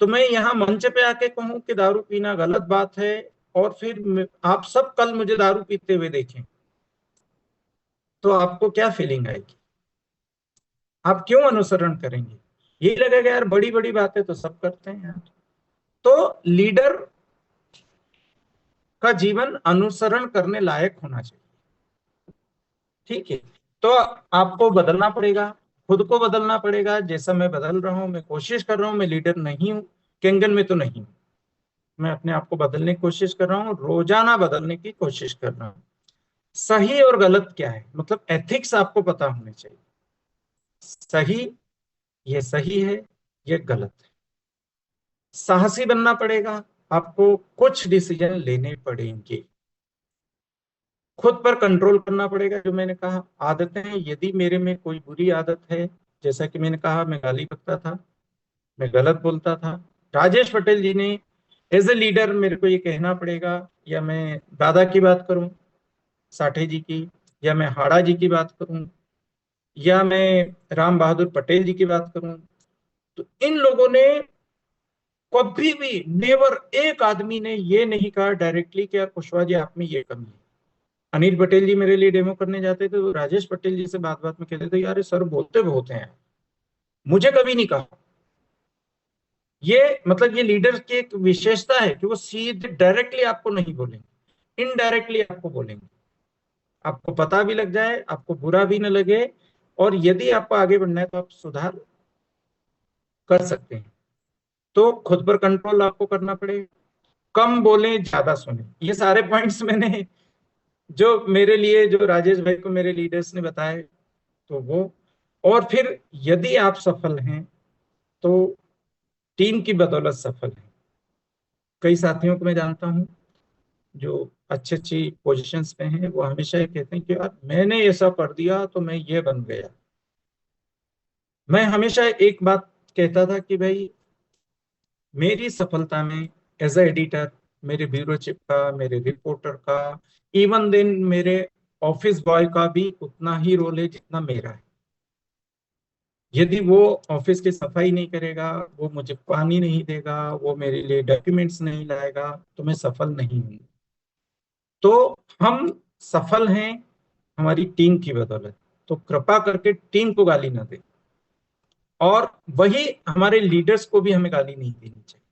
S1: तो मैं यहाँ मंच पे आके कहूँ कि दारू पीना गलत बात है, और फिर आप सब कल मुझे दारू पीते हुए देखें, तो आपको क्या फीलिंग आएगी, आप क्यों अनुसरण करेंगे। यही लगेगा यार बड़ी बड़ी बातें तो सब करते हैं यार। तो लीडर का जीवन अनुसरण करने लायक होना चाहिए। ठीक है, तो आपको बदलना पड़ेगा, खुद को बदलना पड़ेगा, जैसा मैं बदल रहा हूं, मैं कोशिश कर रहा हूं, मैं लीडर नहीं हूं, केंगन में तो नहीं हूं, मैं अपने आप को बदलने की कोशिश कर रहा हूं, रोजाना बदलने की कोशिश कर रहा हूं। सही और गलत क्या है, मतलब एथिक्स आपको पता होने चाहिए। सही, ये सही है, ये गलत है। साहसी बनना पड़ेगा, आपको कुछ डिसीजन लेने पड़ेंगे, खुद पर कंट्रोल करना पड़ेगा। जो मैंने कहा आदतें, यदि मेरे में कोई बुरी आदत है जैसा कि मैंने कहा, मैं गाली बकता था, मैं गलत बोलता था। राजेश पटेल जी ने एज ए लीडर, मेरे को ये कहना पड़ेगा, या मैं दादा की बात करूं साठे जी की, या मैं हाड़ा जी की बात करूं, या मैं राम बहादुर पटेल जी की बात करूं, तो इन लोगों ने कभी भी, नेवर, एक आदमी ने ये नहीं कहा डायरेक्टली कि यार कुशवाहा जी आप में ये कमी है। अनिल पटेल जी मेरे लिए डेमो करने जाते थे तो राजेश पटेल जी से बात बात में कहते थे, यार ये सर बोलते बहुत हैं। मुझे कभी नहीं कहा। ये मतलब ये लीडर की एक विशेषता है कि वो सीधे डायरेक्टली आपको नहीं बोलेंगे, इनडायरेक्टली आपको बोलेंगे। आपको पता भी लग जाए, आपको बुरा भी न लगे, और यदि आपको आगे बढ़ना है तो आप सुधार कर सकते हैं। तो खुद पर कंट्रोल आपको करना पड़ेगा। कम बोलें, ज्यादा सुने, ये सारे पॉइंट्स मैंने जो मेरे लिए, जो राजेश भाई को मेरे लीडर्स ने बताए, तो वो। और फिर यदि आप सफल हैं तो टीम की बदौलत सफल हैं। कई साथियों को मैं जानता हूं जो अच्छी अच्छी पोजीशंस पे हैं, वो हमेशा ये कहते हैं कि यार मैंने ऐसा कर दिया तो मैं ये बन गया। मैं हमेशा एक बात कहता था कि भाई मेरी सफलता में एज ए एडिटर, मेरे ब्यूरो चीफ का, मेरे रिपोर्टर का, इवन देन मेरे ऑफिस बॉय का भी उतना ही रोल है जितना मेरा है। यदि वो ऑफिस की सफाई नहीं करेगा, वो मुझे पानी नहीं देगा, वो मेरे लिए डॉक्यूमेंट्स नहीं लाएगा, तो मैं सफल नहीं हूँ। तो हम सफल हैं हमारी टीम की बदौलत। तो कृपा करके टीम को गाली ना दें, और वही हमारे लीडर्स को भी हमें गाली नहीं देनी चाहिए।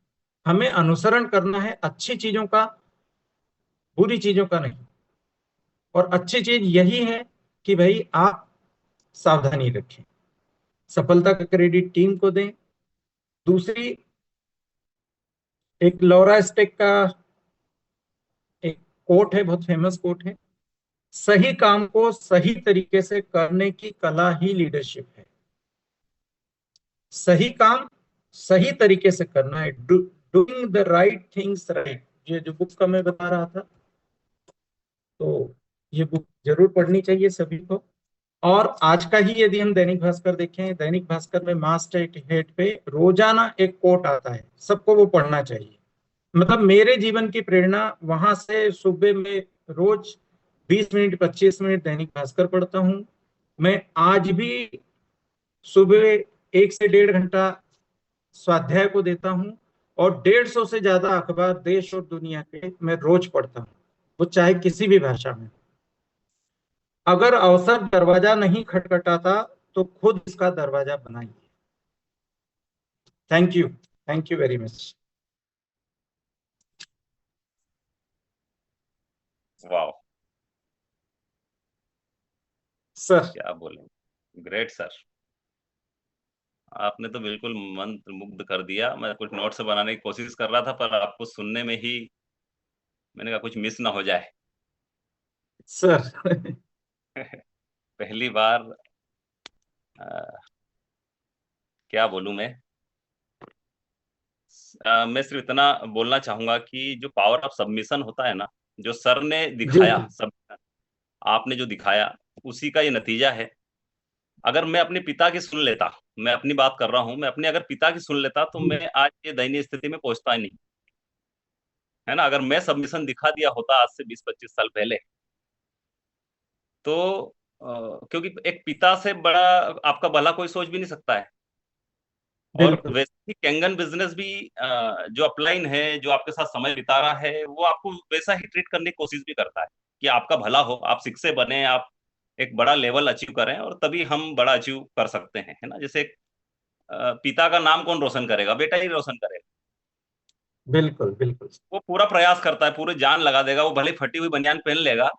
S1: हमें अनुसरण करना है अच्छी चीजों का, बुरी चीजों का नहीं। और अच्छी चीज यही है कि भाई आप सावधानी रखें, सफलता का क्रेडिट टीम को दें। दूसरी, एक लॉरा स्टेक का एक कोट है, बहुत फेमस कोट है, सही काम को सही तरीके से करने की कला ही लीडरशिप है। सही काम सही तरीके से करना है, doing the right things right. ये जो बुक का मैं बता रहा था, तो ये बुक जरूर पढ़नी चाहिए सभी को। और आज का ही यदि हम दैनिक भास्कर देखें, दैनिक भास्कर में मास्ट हेड पे रोजाना एक कोट आता है, सबको वो पढ़ना चाहिए। मतलब मेरे जीवन की प्रेरणा वहां से, सुबह में रोज 20 मिनट 25 मिनट दैनिक भास्कर पढ़ता हूँ। मैं आज भी सुबह 1 से 1.5 घंटा स्वाध्याय को देता हूँ, और 150 से ज्यादा अखबार देश और दुनिया के मैं रोज पढ़ता हूँ, वो चाहे किसी भी भाषा में। अगर अवसर दरवाजा नहीं खटखटाता तो खुद इसका दरवाजा बनाइए। Thank you, thank you very much.
S2: वाह,
S1: सर।
S2: क्या बोले, ग्रेट सर। आपने तो बिल्कुल मंत्र मुग्ध कर दिया। मैं कुछ नोट्स बनाने की कोशिश कर रहा था, पर आपको सुनने में ही मैंने कहा कुछ मिस ना हो जाए।
S1: सर।
S2: पहली बार क्या बोलूं मैं। मैं सिर्फ इतना बोलना चाहूंगा कि जो पावर ऑफ सबमिशन होता है ना, जो सर ने
S1: जी
S2: दिखाया,
S1: जी।
S2: सब आपने जो दिखाया, उसी का ये नतीजा है। अगर मैं अपने पिता की सुन लेता, मैं अपनी बात कर रहा हूं, मैं अपने अगर पिता की सुन लेता तो मैं आज ये दयनीय स्थिति में पहुंचता ही नहीं, है ना। अगर मैं सबमिशन दिखा दिया होता आज से 20-25 साल पहले, तो क्योंकि एक पिता से बड़ा आपका भला कोई सोच भी नहीं सकता है। और
S1: बिल्कुल
S2: वैसे ही कैंगन बिजनेस भी जो अपलाइन है, जो आपके साथ समय बिता रहा है, वो आपको वैसा ही ट्रीट करने की कोशिश भी करता है कि आपका भला हो, आप शिक्षक बने, आप एक बड़ा लेवल अचीव करें, और तभी हम बड़ा अचीव कर सकते हैं, है ना। जैसे पिता का नाम कौन रोशन करेगा, बेटा ही रोशन करेगा।
S1: बिल्कुल। बिल्कुल
S2: वो पूरा प्रयास करता है, पूरी जान लगा देगा, वो भले फटी हुई बनियान पहन लेगा।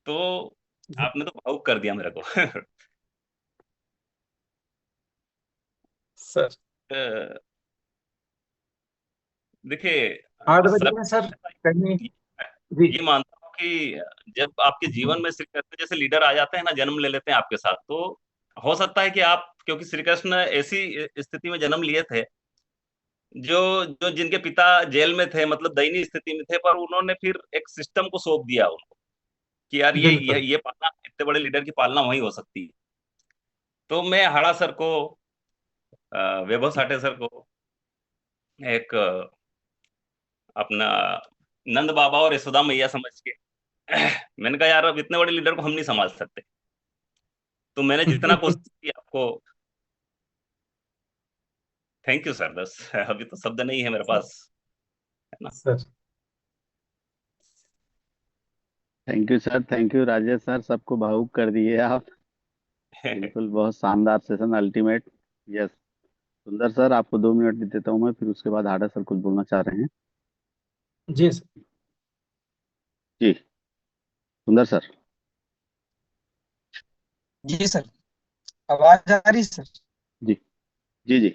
S2: तो आपने तो भावुक कर दिया मेरे को।
S1: सर।
S2: अ, देखिए,
S1: 8 बजे
S2: सर,
S1: में सर कहीं। जी
S2: ये मानता हूँ कि जब आपके जीवन में श्री कृष्ण जैसे लीडर आ जाते हैं ना, जन्म ले लेते हैं आपके साथ, तो हो सकता है कि आप, क्योंकि श्री कृष्ण ऐसी स्थिति में जन्म लिए थे, जो जो जिनके पिता जेल में थे, मतलब दयनीय स्थिति में थे, पर उन्होंने फिर एक सिस्टम को सौंप दिया उनको, कि यार
S1: बिल्कुल।
S2: ये पालना, इतने बड़े लीडर की पालना वही हो सकती है। तो मैं हाड़ा सर को, वैभव साठे सर को, एक अपना नंद बाबा और यशोदा मैया समझ के मैंने कहा यार अब इतने बड़े लीडर को हम नहीं संभाल सकते। तो मैंने जितना कोशिश की आपको, थैंक यू सर, बस अभी तो शब्द नहीं है मेरे पास, है ना।
S1: Sir.
S3: Thank you sir, thank you Rajesh sir, सबको भावुक कर दिए आप। बिल्कुल, बहुत शानदार सेशन, अल्टीमेट। यस। सुंदर सर, आपको 2 मिनट दे देता हूँ मैं, फिर उसके बाद हाड़ा सर कुछ बोलना चाह रहे हैं।
S1: जी सर।
S3: जी। सुंदर सर।
S4: जी सर, आवाज आ रही सर?
S3: जी जी जी।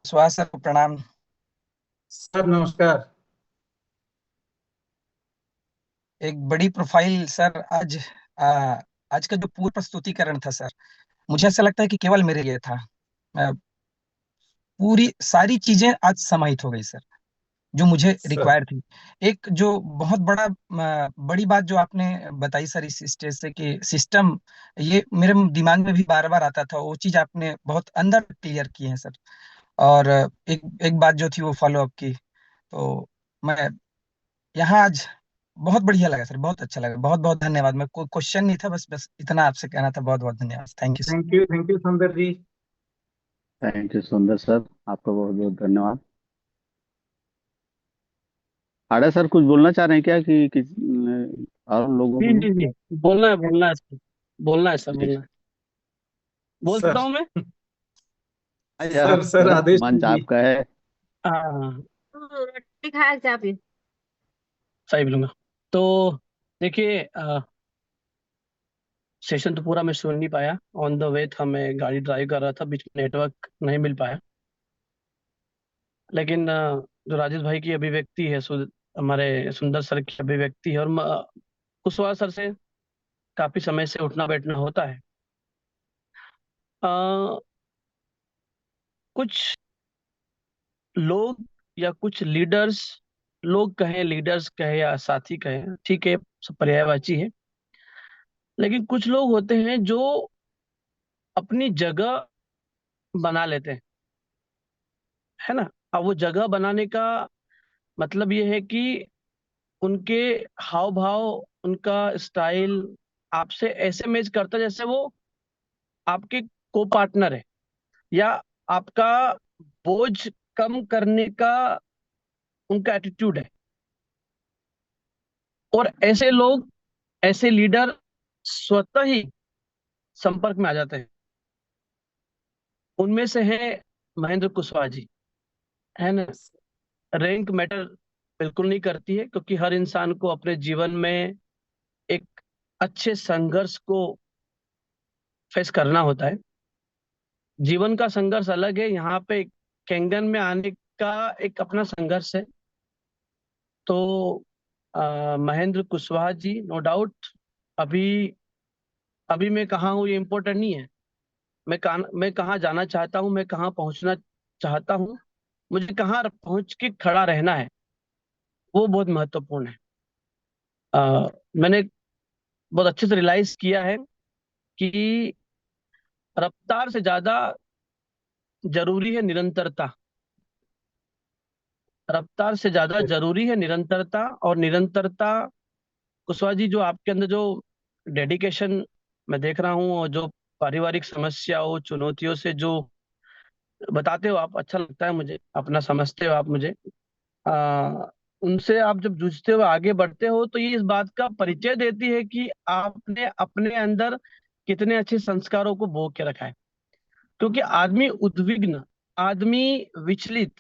S4: स्वागत सर, प्रणाम।
S1: सर नमस्कार।
S4: एक बड़ी प्रोफाइल सर। आज का जो पूर्ण प्रस्तुतिकरण था सर, मुझे ऐसा लगता है कि केवल मेरे लिए था। अ, पूरी सारी चीजें आज समाहित हो गई सर, जो मुझे
S1: सर।
S4: रिक्वायर थी। एक जो बहुत बड़ी बात जो आपने बताई सर इस स्टेज से, कि सिस्टम, ये मेरे दिमाग में भी बार बार आता था, वो चीज आपने बहुत अंदर क्लियर की है सर। और एक एक बात जो थी वो फॉलो अप की। तो मैं यहाँ आज बहुत बढ़िया लगा सर, बहुत अच्छा लगा। बहुत बहुत धन्यवाद। मैं कोई क्वेश्चन नहीं था, बस बस इतना आपसे कहना था। बहुत बहुत धन्यवाद। Thank you sir.
S1: Thank you सुंदर जी।
S3: थैंक यू सुंदर सर, आपका बहुत बहुत धन्यवाद। हाड़ा सर कुछ बोलना चाह रहे हैं क्या, कि किस और लोगों
S5: जी
S3: को भी?
S5: जी जी, बोलना है, बोलना है सर, बोलना है सर,
S3: जी।
S5: बोलना है। बोल सकता
S1: सर।
S5: हूँ मैं?
S1: सर सर आदेश
S3: मंच
S1: कीजिए।
S3: आपका है।
S5: हाँ,
S6: रोटी खाया चाय पी।
S5: सही बोलूंगा। तो देखिए, सेशन तो पूरा मैं सुन नहीं पाया। ऑन द वे था, मैं गाड़ी ड्राइव कर रहा था, बीच में नेटवर्क नहीं मिल पाया। लेकिन जो राजेश भाई की अभिव्यक्ति है, हमारे सुंदर सर की अभिव्यक्ति है, और कुशवाहा सर से काफी समय से उठना बैठना होता है। अ, कुछ लोग या कुछ लीडर्स, लोग कहें, लीडर्स कहे या साथी कहें, ठीक है, सब पर्यायवाची है। लेकिन कुछ लोग होते हैं जो अपनी जगह बना लेते हैं, है ना। अब वो जगह बनाने का मतलब ये है कि उनके हाव भाव, उनका स्टाइल आपसे ऐसे मैच करता है जैसे वो आपके को पार्टनर है, या आपका बोझ कम करने का उनका एटीट्यूड है। और ऐसे लोग, ऐसे लीडर स्वतः ही संपर्क में आ जाते हैं। उनमें से है महेंद्र कुशवाहा जी, है ना। रैंक मैटर बिल्कुल नहीं करती है, क्योंकि हर इंसान को अपने जीवन में एक अच्छे संघर्ष को फेस करना होता है। जीवन का संघर्ष अलग है, यहाँ पे कैंगन में आने का एक अपना संघर्ष है। तो महेंद्र कुशवाहा जी, नो डाउट, अभी अभी मैं कहाँ हूँ ये इम्पोर्टेंट नहीं है। मैं कहाँ जाना चाहता हूँ, मैं कहाँ पहुंचना चाहता हूँ, मुझे कहाँ पहुंच के खड़ा रहना है, वो बहुत महत्वपूर्ण है। मैंने बहुत अच्छे से रियलाइज किया है कि रफ्तार से ज्यादा जरूरी है निरंतरता। रफ्तार से ज्यादा जरूरी है निरंतरता। और निरंतरता, कुशवाहा जी, जो आपके अंदर जो डेडिकेशन मैं देख रहा हूँ, और जो पारिवारिक समस्याओं, चुनौतियों से जो बताते हो आप, अच्छा लगता है मुझे, अपना समझते हो आप मुझे। उनसे आप जब जूझते हो, आगे बढ़ते हो, तो ये इस बात का परिचय देती है कि आपने अपने अंदर कितने अच्छे संस्कारों को बो के रखा है। क्योंकि आदमी उद्विग्न, आदमी विचलित,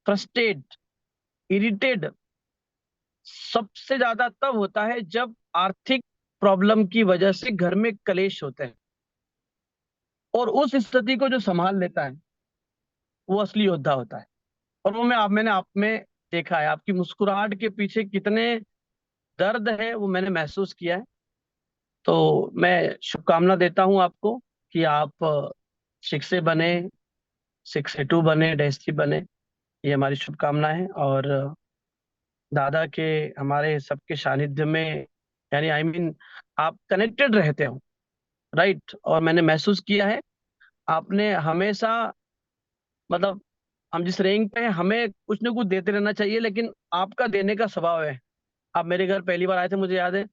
S5: फ्रस्ट्रेट, इरिटेड सबसे ज्यादा तब होता है जब आर्थिक प्रॉब्लम की वजह से घर में कलेश होते हैं। और उस स्थिति को जो संभाल लेता है, वो असली योद्धा होता है। और वो मैंने आप में देखा है, आपकी मुस्कुराहट के पीछे कितने दर्द है, वो मैंने महसूस किया है। तो मैं शुभकामना देता हूं आपको कि आप शिक्षे बने, 6A2 बने, डैस्टी बने। ये हमारी शुभकामना है। और दादा के, हमारे सबके सानिध्य में, यानी आई मीन आप कनेक्टेड रहते हो, राइट। और मैंने महसूस किया है आपने हमेशा, मतलब हम जिस रैंक पे हैं हमें कुछ ना कुछ देते रहना चाहिए, लेकिन आपका देने का स्वभाव है। आप मेरे घर पहली बार आए थे, मुझे याद है,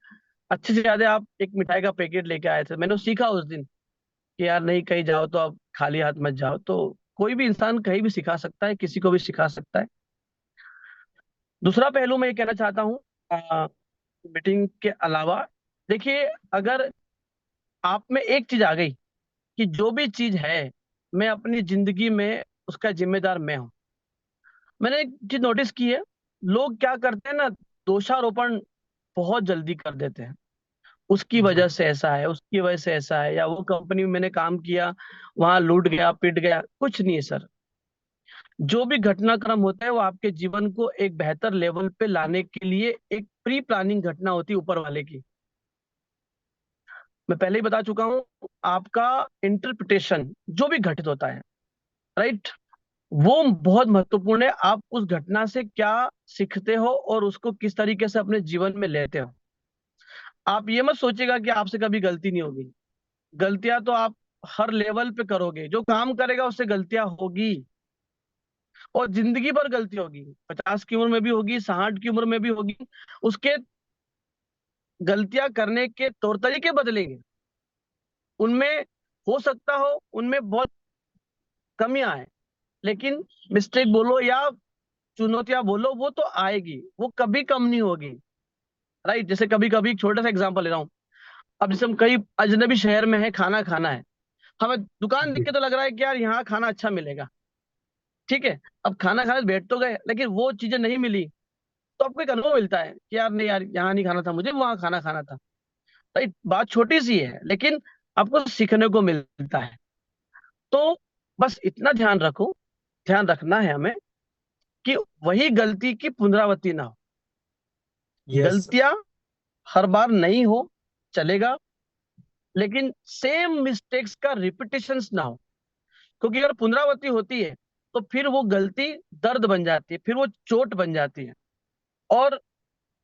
S5: अच्छे से याद है, आप एक मिठाई का पैकेट लेके आए थे। मैंने सीखा उस दिन कि यार नहीं, कहीं जाओ तो आप खाली हाथ मत जाओ। तो कोई भी इंसान कहीं भी सिखा सकता है, किसी को भी सिखा सकता है। दूसरा पहलू मैं ये कहना चाहता हूँ मीटिंग के अलावा, देखिए, अगर आप में एक चीज आ गई कि जो भी चीज है मैं अपनी जिंदगी में उसका जिम्मेदार मैं हूं। मैंने एक चीज नोटिस की है, लोग क्या करते हैं ना, दोषारोपण बहुत जल्दी कर देते हैं। उसकी वजह से ऐसा है, उसकी वजह से ऐसा है, या वो कंपनी में मैंने काम किया, वहां लूट गया, पिट गया। कुछ नहीं है सर। जो भी घटनाक्रम होता है वो आपके जीवन को एक बेहतर लेवल पे लाने के लिए एक प्री प्लानिंग घटना होती है ऊपर वाले की। मैं पहले ही बता चुका हूं, आपका इंटरप्रिटेशन जो भी घटित होता है, राइट, वो बहुत महत्वपूर्ण है। आप उस घटना से क्या सीखते हो और उसको किस तरीके से अपने जीवन में लेते हो। आप ये मत सोचिएगा कि आपसे कभी गलती नहीं होगी। गलतियां तो आप हर लेवल पे करोगे, जो काम करेगा उससे गलतियां होगी, और जिंदगी भर गलती होगी। 50 की उम्र में भी होगी, 60 की उम्र में भी होगी। उसके गलतियां करने के तौर तरीके बदलेंगे, उनमें हो सकता हो उनमें बहुत कमियां आए, लेकिन मिस्टेक बोलो या चुनौतियां बोलो, वो तो आएगी, वो कभी कम नहीं होगी, राइट। जैसे कभी कभी एक छोटा सा एग्जांपल ले रहा हूँ। अब जैसे हम कई अजनबी शहर में है, खाना खाना है, हमें दुकान देख के तो लग रहा है कि यार यहाँ खाना अच्छा मिलेगा, ठीक है। अब खाना खाने बैठ तो गए, लेकिन वो चीजें नहीं मिली, तो आपको एक अनुभव मिलता है कि यार नहीं यार, यहाँ नहीं खाना था मुझे, वहाँ खाना खाना था, राइट। बात छोटी सी है, लेकिन आपको सीखने को मिलता है। तो बस इतना ध्यान रखो, ध्यान रखना है हमें कि वही गलती की पुनरावृत्ति ना हो।
S1: यस।
S5: गलतियां हर बार नहीं हो, चलेगा, लेकिन सेम मिस्टेक्स का रिपीटेशंस ना हो। क्योंकि अगर पुनरावृत्ति होती है तो फिर वो गलती दर्द बन जाती है, फिर वो चोट बन जाती है। और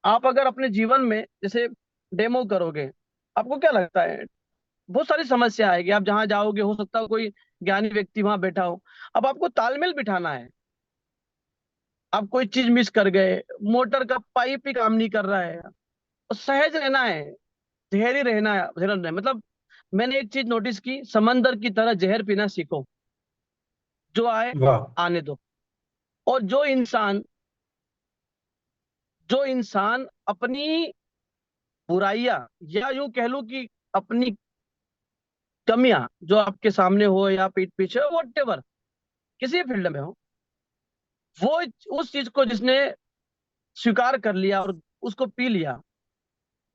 S5: आप अगर अपने जीवन में जैसे डेमो करोगे, आपको क्या लगता है, बहुत सारी समस्या आएगी। आप जहां जाओगे, हो सकता है कोई ज्ञानी व्यक्ति वहां बैठा हो, अब आपको तालमेल बिठाना है। आप कोई चीज मिस कर गए, मोटर का पाइप ही काम नहीं कर रहा है, और सहज रहना है, धैर्य रहना है, धैर्य रहना है। मतलब मैंने एक चीज नोटिस की, समंदर की तरह जहर पीना सीखो, जो आए
S1: वाह।
S5: आने दो। और जो इंसान अपनी बुराइयां, या यूं कह लूं कि अपनी कमियां जो आपके सामने हो या पीठ पीछे हो, वट, किसी भी फील्ड में हो, वो उस चीज को जिसने स्वीकार कर लिया और उसको पी लिया,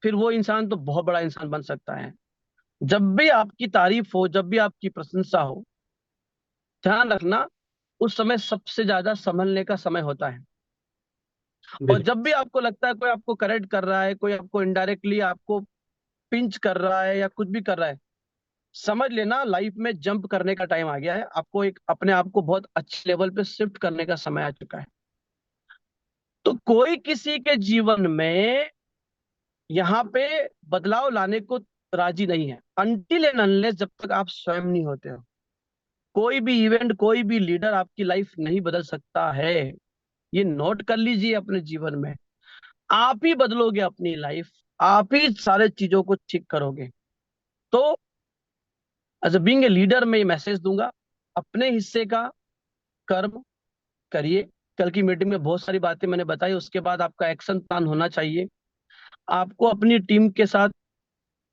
S5: फिर वो इंसान तो बहुत बड़ा इंसान बन सकता है। जब भी आपकी तारीफ हो, जब भी आपकी प्रशंसा हो, ध्यान रखना उस समय सबसे ज्यादा संभलने का समय होता है। और
S1: बिल्कुल।
S5: जब भी आपको लगता है कोई आपको करेक्ट कर रहा है, कोई आपको इनडायरेक्टली आपको पिंच कर रहा है या कुछ भी कर रहा है, समझ लेना लाइफ में जंप करने का टाइम आ गया है। आपको एक अपने आप को बहुत अच्छे लेवल पे शिफ्ट करने का समय आ चुका है। तो कोई किसी के जीवन में यहाँ पे बदलाव लाने को राजी नहीं है, अनटिल एंड अनलेस, जब तक आप स्वयं नहीं होते हो। कोई भी इवेंट, कोई भी लीडर आपकी लाइफ नहीं बदल सकता है। ये नोट कर लीजिए अपने जीवन में। आप ही बदलोगे अपनी लाइफ, आप ही सारे चीजों को ठीक करोगे। तो as a being a leader मैं ये मैसेज दूंगा, अपने हिस्से का कर्म करिए। कल की मीटिंग में बहुत सारी बातें मैंने बताई, उसके बाद आपका एक्शन प्लान होना चाहिए। आपको अपनी टीम के साथ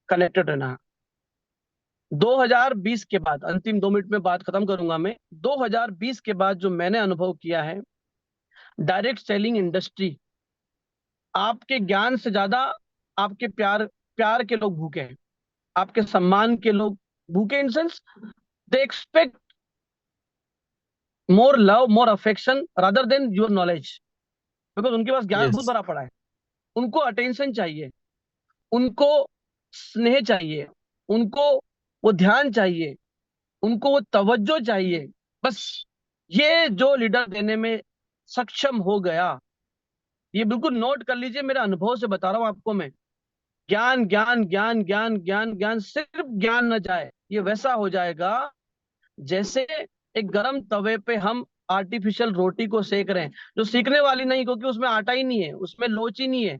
S5: कनेक्टेड रहना है। 2020 के बाद, अंतिम 2 मिनट में बात खत्म करूंगा मैं। 2020 के बाद जो मैंने अनुभव किया है, डायरेक्ट सेलिंग इंडस्ट्री, आपके ज्ञान से ज्यादा आपके प्यार प्यार के लोग भूखे हैं, आपके सम्मान के लोग भूखे, in sense they expect more love, more affection rather than your knowledge. Because उनके पास ज्ञान बहुत
S1: यस।
S5: भरा पड़ा है, उनको अटेंशन चाहिए, उनको स्नेह चाहिए, उनको वो ध्यान चाहिए, उनको वो तवज्जो चाहिए। बस ये जो लीडर देने में सक्षम हो गया, ये बिल्कुल नोट कर लीजिए, मेरे अनुभव से बता रहा हूं आपको मैं। ज्ञान ज्ञान ज्ञान ज्ञान ज्ञान ज्ञान, सिर्फ ज्ञान न जाए, ये वैसा हो जाएगा जैसे एक गरम तवे पे हम आर्टिफिशियल रोटी को सेक रहे हैं, जो सीखने वाली नहीं, क्योंकि उसमें आटा ही नहीं है, उसमें लोच ही नहीं है।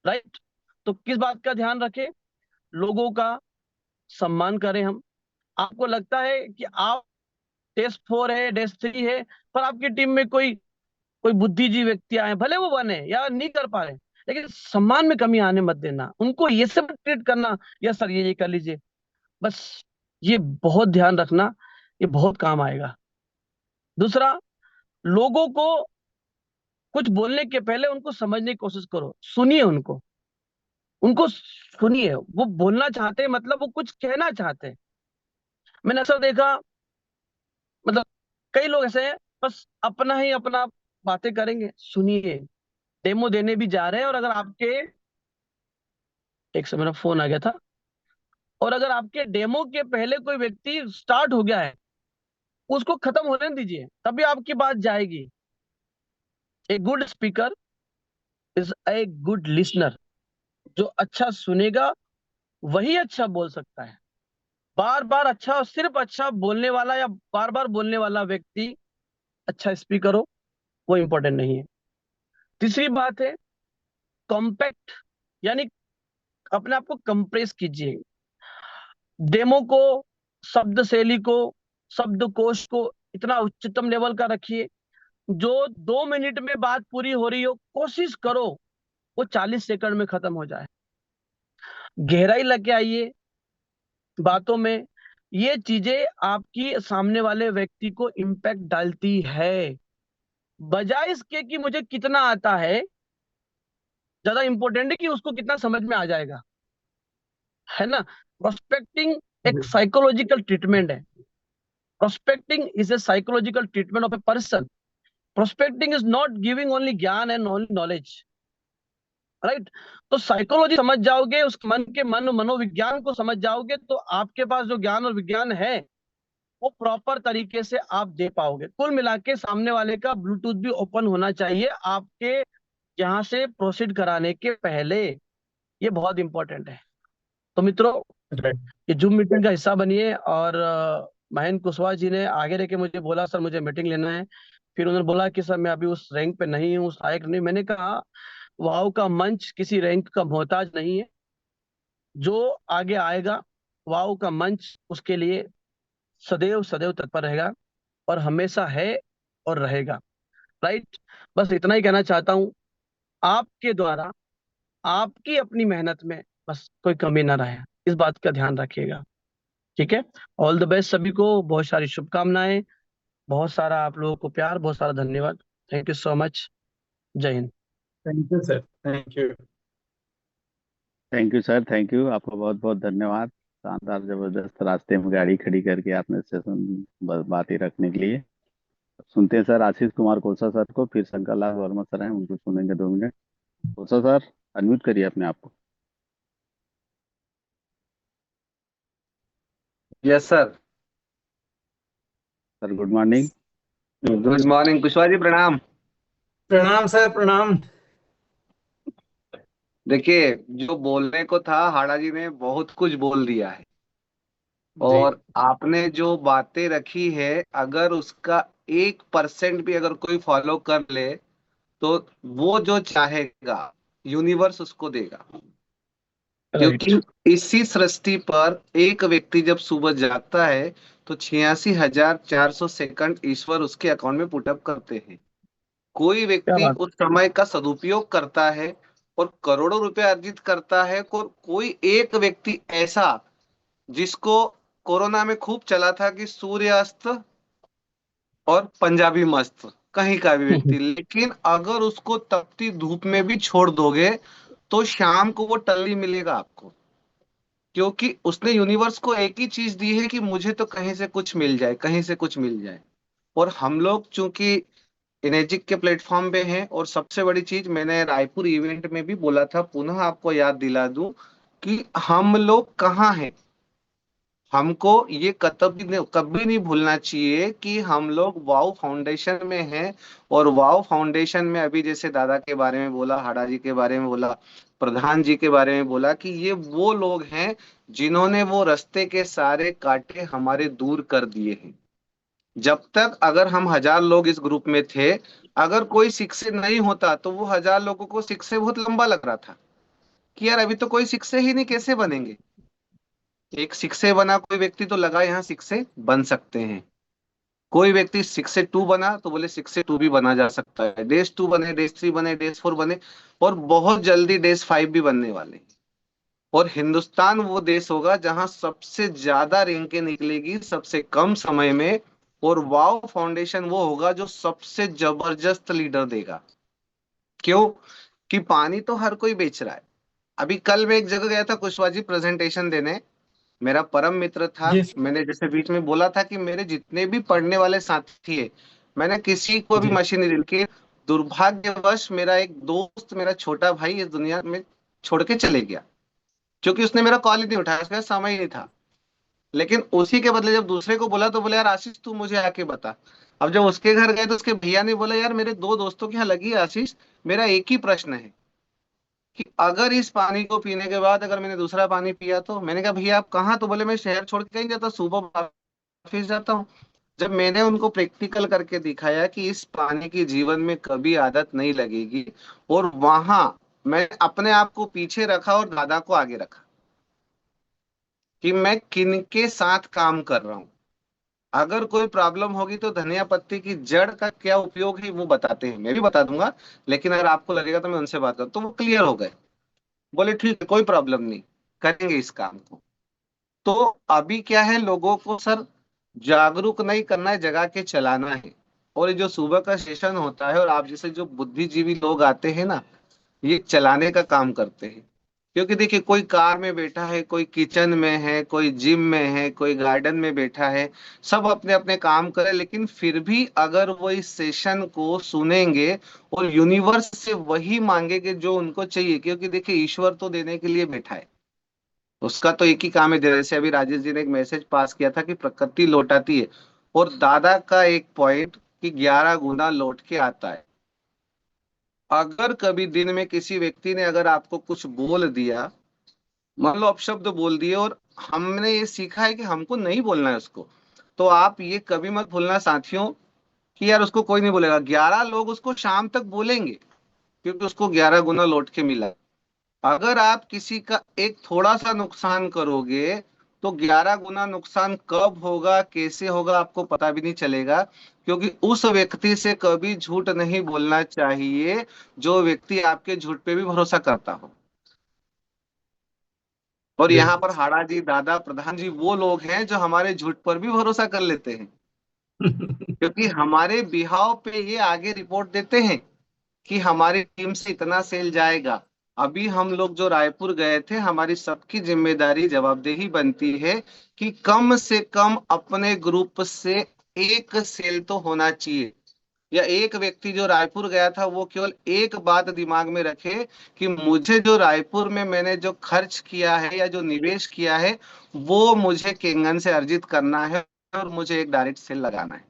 S5: राइट। तो किस बात का ध्यान रखें? लोगों का सम्मान करें हम। आपको लगता है कि आप टेस्ट 4 है, टेस्ट 3 है, पर आपकी टीम में कोई कोई बुद्धिजीवी व्यक्ति आए, भले वो बने या नहीं कर पा रहे, लेकिन सम्मान में कमी आने मत देना, उनको ये सब ट्रीट करना, यस सर ये कर लीजिए, बस ये बहुत ध्यान रखना, ये बहुत काम आएगा। दूसरा, लोगों को कुछ बोलने के पहले उनको समझने की कोशिश करो, सुनिए उनको, उनको सुनिए, वो बोलना चाहते हैं, मतलब वो कुछ कहना चाहते हैं। मैंने अक्सर देखा, मतलब कई लोग ऐसे हैं, बस अपना ही अपना बातें करेंगे। सुनिए, डेमो देने भी जा रहे हैं, और अगर आपके, एक समय मेरा फोन आ गया था, और अगर आपके डेमो के पहले कोई व्यक्ति स्टार्ट हो गया है, उसको खत्म होने दीजिए, तभी आपकी बात जाएगी। A good speaker is a good listener. जो अच्छा सुनेगा वही अच्छा बोल सकता है। बार बार अच्छा, सिर्फ अच्छा बोलने वाला या बार बार बोलने वाला व्यक्ति अच्छा स्पीकर हो, वो इंपॉर्टेंट नहीं है। तीसरी बात है कॉम्पैक्ट, यानी अपने आप को कंप्रेस कीजिए। डेमो को, शब्द शैली को, शब्दकोश को इतना उच्चतम लेवल का रखिए, जो 2 मिनट में बात पूरी हो रही हो, कोशिश करो वो 40 सेकंड में खत्म हो जाए। गहराई लेके आइए बातों में। ये चीजें आपकी सामने वाले व्यक्ति को इम्पैक्ट डालती है। बजाय इसके कि मुझे कितना आता है, ज्यादा इंपॉर्टेंट है कि उसको कितना समझ में आ जाएगा, है ना। प्रोस्पेक्टिंग एक साइकोलॉजिकल ट्रीटमेंट है। Prospecting is a psychological treatment of a person. Prospecting is not giving only ज्ञान एंड ओनली नॉलेज, राइट। तो साइकोलॉजी समझ जाओगे, उस मन के मनोविज्ञान को समझ जाओगे, तो आपके पास जो ज्ञान और विज्ञान है वो प्रॉपर तरीके से आप दे पाओगे। कुल मिला के सामने वाले का ब्लूटूथ भी ओपन होना चाहिए आपके यहाँ से प्रोसीड कराने के पहले। ये बहुत इंपॉर्टेंट है। तो मित्रों, ये जूम मीटिंग का हिस्सा बनिए। और महेंद्र कुशवाहा जी ने आगे रह के मुझे बोला, सर मुझे मीटिंग लेना है। फिर उन्होंने बोला कि सर मैं अभी उस रैंक पे नहीं हूँ, उस लायक नहीं। मैंने कहा वाव का मंच किसी रैंक का मोहताज नहीं है। जो आगे आएगा, वाव का मंच उसके लिए सदैव सदैव तत्पर रहेगा, और हमेशा है और रहेगा। राइट। बस इतना ही कहना चाहता हूँ, आपके द्वारा, आपकी अपनी मेहनत में बस कोई कमी ना रहे, इस बात का ध्यान रखिएगा। ठीक है। ऑल द बेस्ट सभी को, बहुत सारी शुभकामनाएं, बहुत सारा आप लोगों को प्यार, बहुत सारा धन्यवाद। Thank you so much. Jai Hind.
S1: Thank you sir, thank you.
S3: Thank you sir, thank you, आपको बहुत बहुत धन्यवाद। शानदार जबरदस्त रास्ते में गाड़ी खड़ी करके आपने सेशन बातें रखने के लिए। सुनते हैं सर आशीष कुमार कोलसा सर को, फिर शंकर लाल वर्मा सर हैं, उनको सुनेंगे 2 मिनट। कोलसा सर, अनम्यूट करिए अपने आप को।
S7: Yes sir.
S3: Sir good morning.
S7: Good morning Kushwaha ji, प्रणाम।
S1: प्रणाम सर, प्रणाम।
S7: देखिए, जो बोलने को था हाड़ा जी ने बहुत कुछ बोल दिया है,
S1: जी।
S7: और आपने जो बातें रखी है, अगर उसका 1% भी अगर कोई फॉलो कर ले, तो वो जो चाहेगा यूनिवर्स उसको देगा।
S5: राइट।
S7: क्योंकि इसी सृष्टि पर एक व्यक्ति जब सुबह जागता है, तो 86,400 सेकंड ईश्वर उसके अकाउंट में पुटअप करते हैं। कोई
S5: क्या
S7: व्यक्ति
S5: बात।
S7: उस समय का सदुपयोग करता है और करोड़ों रुपए अर्जित करता है। कोई एक व्यक्ति ऐसा, जिसको कोरोना में खूब चला था कि सूर्यास्त और पंजाबी मस्त, कहीं का भी व्यक्ति, लेकिन अगर उसको तपती धूप में भी छोड़ दोगे, तो शाम को वो टल्ली मिलेगा आपको। क्योंकि उसने यूनिवर्स को एक ही चीज दी है कि मुझे तो कहीं से कुछ मिल जाए, कहीं से कुछ मिल जाए। और हम लोग चूंकि इनेजिक के प्लेटफॉर्म पे हैं, और सबसे बड़ी चीज मैंने रायपुर इवेंट में भी बोला था, पुनः आपको याद दिला दूं कि हम लोग कहाँ हैं। हमको ये कभी नहीं भूलना चाहिए कि हम लोग वाव फाउंडेशन में हैं। और वाव फाउंडेशन में अभी जैसे दादा के बारे में बोला, हाड़ा जी के बारे में बोला, प्रधान जी के बारे में बोला कि ये वो लोग हैं जिन्होंने वो रास्ते के सारे कांटे हमारे दूर कर दिए हैं। जब तक अगर हम 1000 लोग इस ग्रुप में थे, अगर कोई शिक्षक नहीं होता तो वो 1000 लोगों को शिक्षक बहुत लंबा लग रहा था कि यार अभी तो कोई शिक्षक ही नहीं, कैसे बनेंगे। एक शिक्षक बना कोई व्यक्ति तो लगा यहाँ शिक्षक बन सकते हैं। कोई व्यक्ति शिक्षक 2 बना तो बोले शिक्षक 2 भी बना जा सकता है, डेज 2 बने, डेज 3 बने, डेज 4 बने, और बहुत जल्दी डेज 5 भी बनने वाले हैं। और हिंदुस्तान वो देश होगा जहां सबसे ज्यादा रैंकें निकलेगी सबसे कम समय में। और वाव फाउंडेशन वो होगा जो सबसे जबरदस्त लीडर देगा। क्यों? कि पानी तो हर कोई बेच रहा है। अभी कल मैं एक जगह गया था कुशवाहा जी प्रेजेंटेशन देने, मेरा परम मित्र था।
S1: जी
S7: मैंने जैसे बीच में बोला था कि मेरे जितने भी पढ़ने वाले साथी है, मैंने किसी को भी
S1: जी
S7: मशीन नहीं दी कि दुर्भाग्यवश मेरा एक दोस्त, मेरा छोटा भाई इस दुनिया में छोड़ के चले गया, क्योंकि उसने मेरा कॉल ही नहीं उठाया, उसका समय ही नहीं था। लेकिन उसी के बदले जब दूसरे को बोला तो बोला यार आशीष तू मुझे आके बता। अब जब उसके घर गए तो उसके भैया ने बोला यार मेरे 2 दोस्तों की यहाँ लगी है आशीष, मेरा एक ही प्रश्न है कि अगर इस पानी को पीने के बाद अगर मैंने दूसरा पानी पिया तो। मैंने कहा भैया आप कहाँ? तो बोले मैं शहर छोड़ के कहीं जाता, सुबह ऑफिस जाता हूँ। जब मैंने उनको प्रैक्टिकल करके दिखाया कि इस पानी की जीवन में कभी आदत नहीं लगेगी, और वहां मैं अपने आप को पीछे रखा और दादा को आगे रखा कि मैं किनके साथ काम कर रहा हूँ। अगर कोई प्रॉब्लम होगी तो धनिया पत्ती की जड़ का क्या उपयोग है वो बताते हैं, मैं भी बता दूंगा, लेकिन अगर आपको लगेगा तो मैं उनसे बात करूँ। तो वो क्लियर हो गए, बोले ठीक है कोई प्रॉब्लम नहीं, करेंगे इस काम को। तो अभी क्या है, लोगों को सर जागरूक नहीं करना है, जगा के चलाना है। और ये जो सुबह का सेशन होता है और आप जैसे जो बुद्धिजीवी लोग आते हैं ना, ये चलाने का काम करते हैं। क्योंकि देखिए कोई कार में बैठा है, कोई किचन में है, कोई जिम में है, कोई गार्डन में बैठा है, सब अपने अपने काम करे, लेकिन फिर भी अगर वो इस सेशन को सुनेंगे और यूनिवर्स से वही मांगेंगे जो उनको चाहिए, क्योंकि देखिए ईश्वर तो देने के लिए बैठा है, उसका तो एक ही काम है। जैसे अभी राजेश जी ने एक मैसेज पास किया था कि प्रकृति लौटाती है, और दादा का एक पॉइंट कि 11 गुना लौट के आता है। अगर कभी दिन में किसी व्यक्ति ने अगर आपको कुछ बोल दिया, मान लो अपशब्द बोल दिए, और हमने ये सीखा है कि हमको नहीं बोलना है उसको, तो आप ये कभी मत भूलना साथियों कि यार उसको कोई नहीं बोलेगा, 11 लोग उसको शाम तक बोलेंगे, क्योंकि उसको 11 गुना लौट के मिला। अगर आप किसी का एक थोड़ा सा नुकसान करोगे तो 11 गुना नुकसान कब होगा, कैसे होगा, आपको पता भी नहीं चलेगा। क्योंकि उस व्यक्ति से कभी झूठ नहीं बोलना चाहिए जो व्यक्ति आपके झूठ पे भी भरोसा करता हो। और यहाँ
S1: बिल्कुल
S7: पर हाड़ा जी, दादा, प्रधान जी वो लोग हैं जो हमारे झूठ पर भी भरोसा कर लेते हैं, क्योंकि हमारे बिहाव पे ये आगे रिपोर्ट देते हैं कि हमारी टीम से इतना सेल जाएगा। अभी हम लोग जो रायपुर गए थे, हमारी सबकी जिम्मेदारी जवाबदेही बनती है कि कम से कम अपने ग्रुप से एक सेल तो होना चाहिए। या एक व्यक्ति जो रायपुर गया था वो केवल एक बात दिमाग में रखे कि मुझे जो रायपुर में मैंने जो खर्च किया है या जो निवेश किया है वो मुझे केंगन से अर्जित करना है, और मुझे एक डायरेक्ट सेल लगाना है।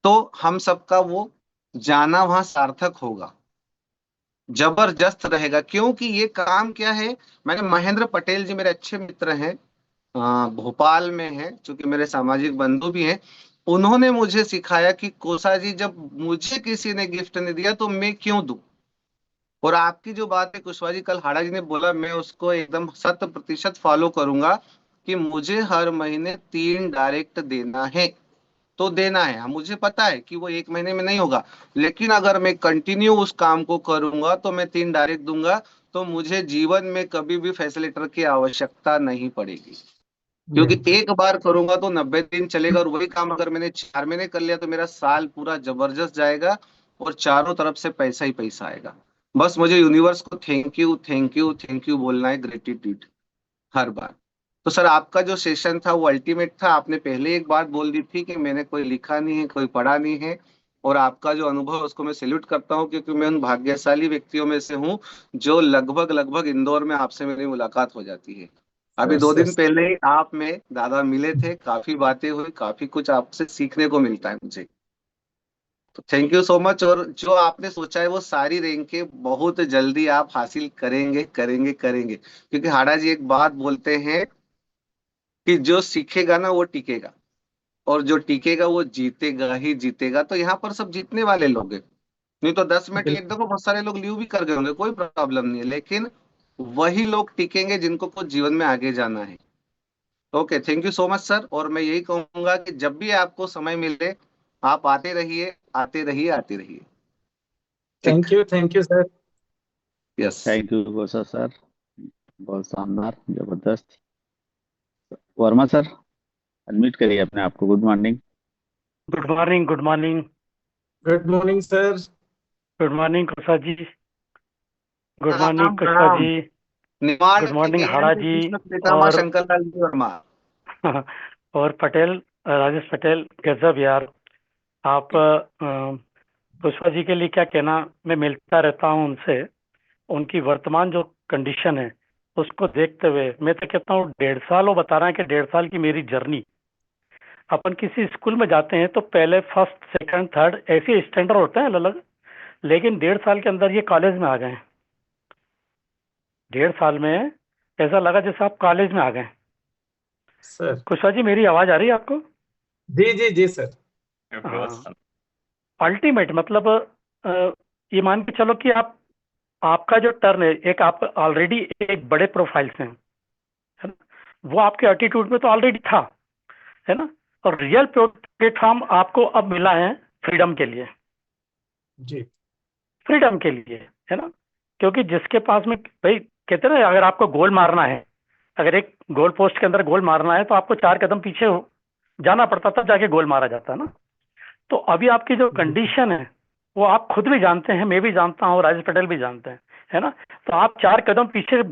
S7: तो हम सबका वो जाना वहां सार्थक होगा, जबरदस्त रहेगा। क्योंकि ये काम क्या है, मैंने महेंद्र पटेल जी मेरे अच्छे मित्र हैं, भोपाल में हैं, चूंकि मेरे सामाजिक बंधु भी हैं। उन्होंने मुझे सिखाया कि कोसा जी जब मुझे किसी ने गिफ्ट नहीं दिया तो मैं क्यों दूं। और आपकी जो बात है कुशवाहा जी, कल हाड़ा जी ने बोला, मैं उसको एकदम 100% फॉलो करूंगा कि मुझे हर महीने 3 डायरेक्ट देना है तो देना है। हाँ, मुझे पता है कि वो एक महीने में नहीं होगा, लेकिन अगर मैं कंटिन्यू उस काम को करूंगा तो मैं 3 डायरेक्ट दूंगा, तो मुझे जीवन में कभी भी फैसिलिटेटर की आवश्यकता नहीं पड़ेगी। क्योंकि
S1: बिल्कुल
S7: एक बार करूंगा तो 90 दिन चलेगा, और वही काम अगर मैंने 4 महीने कर लिया तो मेरा साल पूरा जबरदस्त जाएगा, और चारों तरफ से पैसा ही पैसा आएगा। बस मुझे यूनिवर्स को thank you thank you thank you बोलना है, ग्रेटिट्यूड हर बार। तो सर आपका जो सेशन था वो अल्टीमेट था। आपने पहले एक बात बोल दी थी कि मैंने कोई लिखा नहीं है, कोई पढ़ा नहीं है, और आपका जो अनुभव है उसको मैं सैल्यूट करता हूँ, क्योंकि मैं उन भाग्यशाली व्यक्तियों में से हूँ जो लगभग लगभग इंदौर में आपसे मेरी मुलाकात हो जाती है। अभी 2 दिन
S1: यस
S7: पहले ही आप में दादा मिले थे, काफी बातें हुई, काफी कुछ आपसे सीखने को मिलता है मुझे। तो थैंक यू सो मच। और जो आपने सोचा है वो सारी रैंकें बहुत जल्दी आप हासिल करेंगे करेंगे करेंगे, क्योंकि हाड़ा जी एक बात बोलते हैं कि जो सीखेगा ना वो टिकेगा, और जो टिकेगा वो जीतेगा ही जीतेगा। तो यहाँ पर सब जीतने वाले लोग हैं। नहीं तो 10 मिनट एक
S1: बिल्कुल।
S7: देखो बहुत सारे लोग लीव भी कर गए होंगे, कोई प्रॉब्लम नहीं है, लेकिन वही लोग टिकेंगे जिनको कुछ जीवन में आगे जाना है। Okay, thank you so much sir. और मैं यही कहूंगा कि जब भी आपको समय मिले आप आते रहिए, आते रहिए, आते रहिए। ठीक।
S1: Thank you sir.
S7: Yes.
S3: Thank you गोसा सर, बहुत शानदार, जबरदस्त। वर्मा सर, अनम्यूट करिए अपने आप को। Good morning.
S8: Good morning, good morning,
S1: good morning sir.
S8: Good morning Kusha ji, good morning
S7: Ram
S8: Kusha
S7: Ram.
S8: जी,
S7: निवाड़
S8: गुड
S7: के
S8: मॉर्निंग
S7: ज्ञान
S8: हाड़ा
S7: के
S8: जी
S7: कृष्ण पितामह
S8: और
S7: शंकरलाल जी वर्मा।
S8: और पटेल, राजेश पटेल, गजब यार। आप पुष्पा जी के लिए क्या कहना, मैं मिलता रहता हूँ उनसे। उनकी वर्तमान जो कंडीशन है उसको देखते हुए मैं तो कहता हूँ 1.5 साल वो बता रहे हैं कि 1.5 साल की मेरी जर्नी। अपन किसी स्कूल में जाते हैं तो पहले फर्स्ट सेकंड थर्ड ऐसे स्टैंडर्ड होते हैं अलग अलग, लेकिन 1.5 साल के अंदर ये कॉलेज में आ गए हैं। 1.5 साल में ऐसा लगा जैसे आप कॉलेज में आ गए।
S1: सर
S8: कुशा जी मेरी आवाज आ रही है आपको?
S1: जी जी जी सर।
S8: हाँ, अल्टीमेट मतलब ये मान के चलो कि आप, आपका जो टर्न है, एक आप ऑलरेडी एक बड़े प्रोफाइल से हैं, है ना? वो आपके एटीट्यूड में तो ऑलरेडी था, है ना? और रियल प्लेटफॉर्म आपको अब मिला है फ्रीडम के लिए,
S1: जी
S8: फ्रीडम के लिए, है ना? क्योंकि जिसके पास में भाई कहते हैं ना, अगर आपको गोल मारना है, अगर एक गोल पोस्ट के अंदर गोल मारना है तो आपको 4 कदम पीछे जाना पड़ता था, जाके गोल मारा जाता है ना। तो अभी आपकी जो कंडीशन है वो आप खुद भी जानते हैं, मैं भी जानता हूँ, राजेश पटेल भी जानते हैं, है ना? तो आप 4 कदम पीछे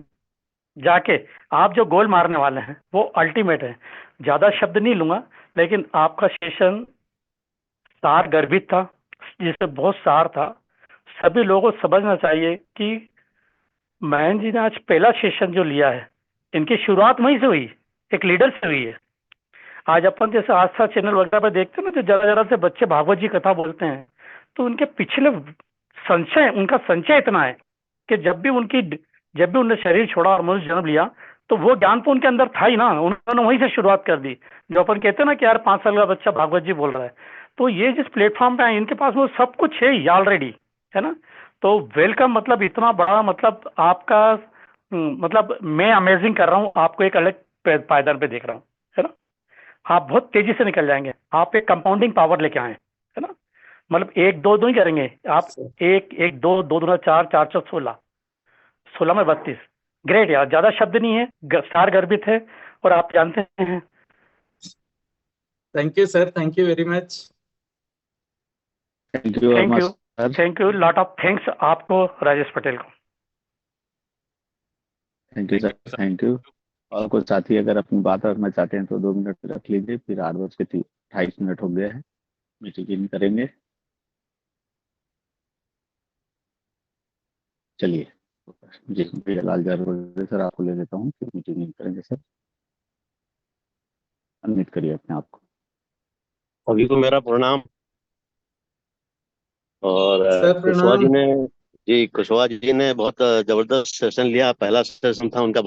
S8: जाके आप जो गोल मारने वाले हैं वो अल्टीमेट है। ज्यादा शब्द नहीं लूंगा, लेकिन आपका सेशन सार गर्भित था, जिससे बहुत सार था। सभी लोगों को समझना चाहिए कि मयंक जी ने आज पहला सेशन जो लिया है, इनकी शुरुआत वहीं से हुई, एक लीडर से हुई है। आज अपन जैसे आस्था चैनल वगैरह पे देखते हैं ना, जो जरा जरा से बच्चे भागवत जी कथा बोलते हैं, तो उनके पिछले संचय, उनका संचय इतना है कि जब भी उन्होंने शरीर छोड़ा और मनुष्य जन्म लिया, तो वो ज्ञान तो उनके अंदर था ही ना, उन्होंने वहीं से शुरुआत कर दी। जो अपन कहते हैं ना कि यार 5 साल का बच्चा भागवत जी बोल रहा है, तो ये जिस प्लेटफॉर्म पे है इनके पास वो सब कुछ है ही ऑलरेडी, है ना? तो वेलकम, मतलब इतना बड़ा, मतलब आपका मतलब मैं अमेजिंग कर रहा हूँ, आपको एक अलग पायदान पे देख रहा हूँ, है ना? आप बहुत तेजी से निकल जाएंगे, आप एक कंपाउंडिंग पावर लेके आए, है ना? मतलब 1 2 2 ही करेंगे आप,
S1: सर।
S8: 1 1 2 2 2 4 4 4 16, 16 में 32। ग्रेट यार, ज्यादा शब्द नहीं है, सार गर्भित है और आप जानते हैं।
S1: Thank you sir, thank you very much.
S3: Thank you
S8: thank
S3: Verma
S8: you,
S3: sir.
S8: Thank you, lot of thanks आपको, राजेश पटेल को।
S3: Thank you sir, thank you. और कुछ साथी अगर अपनी बात रखना चाहते हैं तो 2 मिनट रख लीजिए, फिर 8:28 हो गए हैं, मीटिंग इन करेंगे। चलिए जी, भैया लाल जरूर सर, आपको ले लेता हूँ, फिर मीटिंग इन करेंगे सर। अनम्यूट करिए अपने आप को।
S9: सभी को मेरा प्रणाम। और
S1: सर
S9: कुशवाहा
S1: प्रणाम।
S9: जी ने बहुत जबरदस्त सेशन लिया। पहला सेशन था उनका,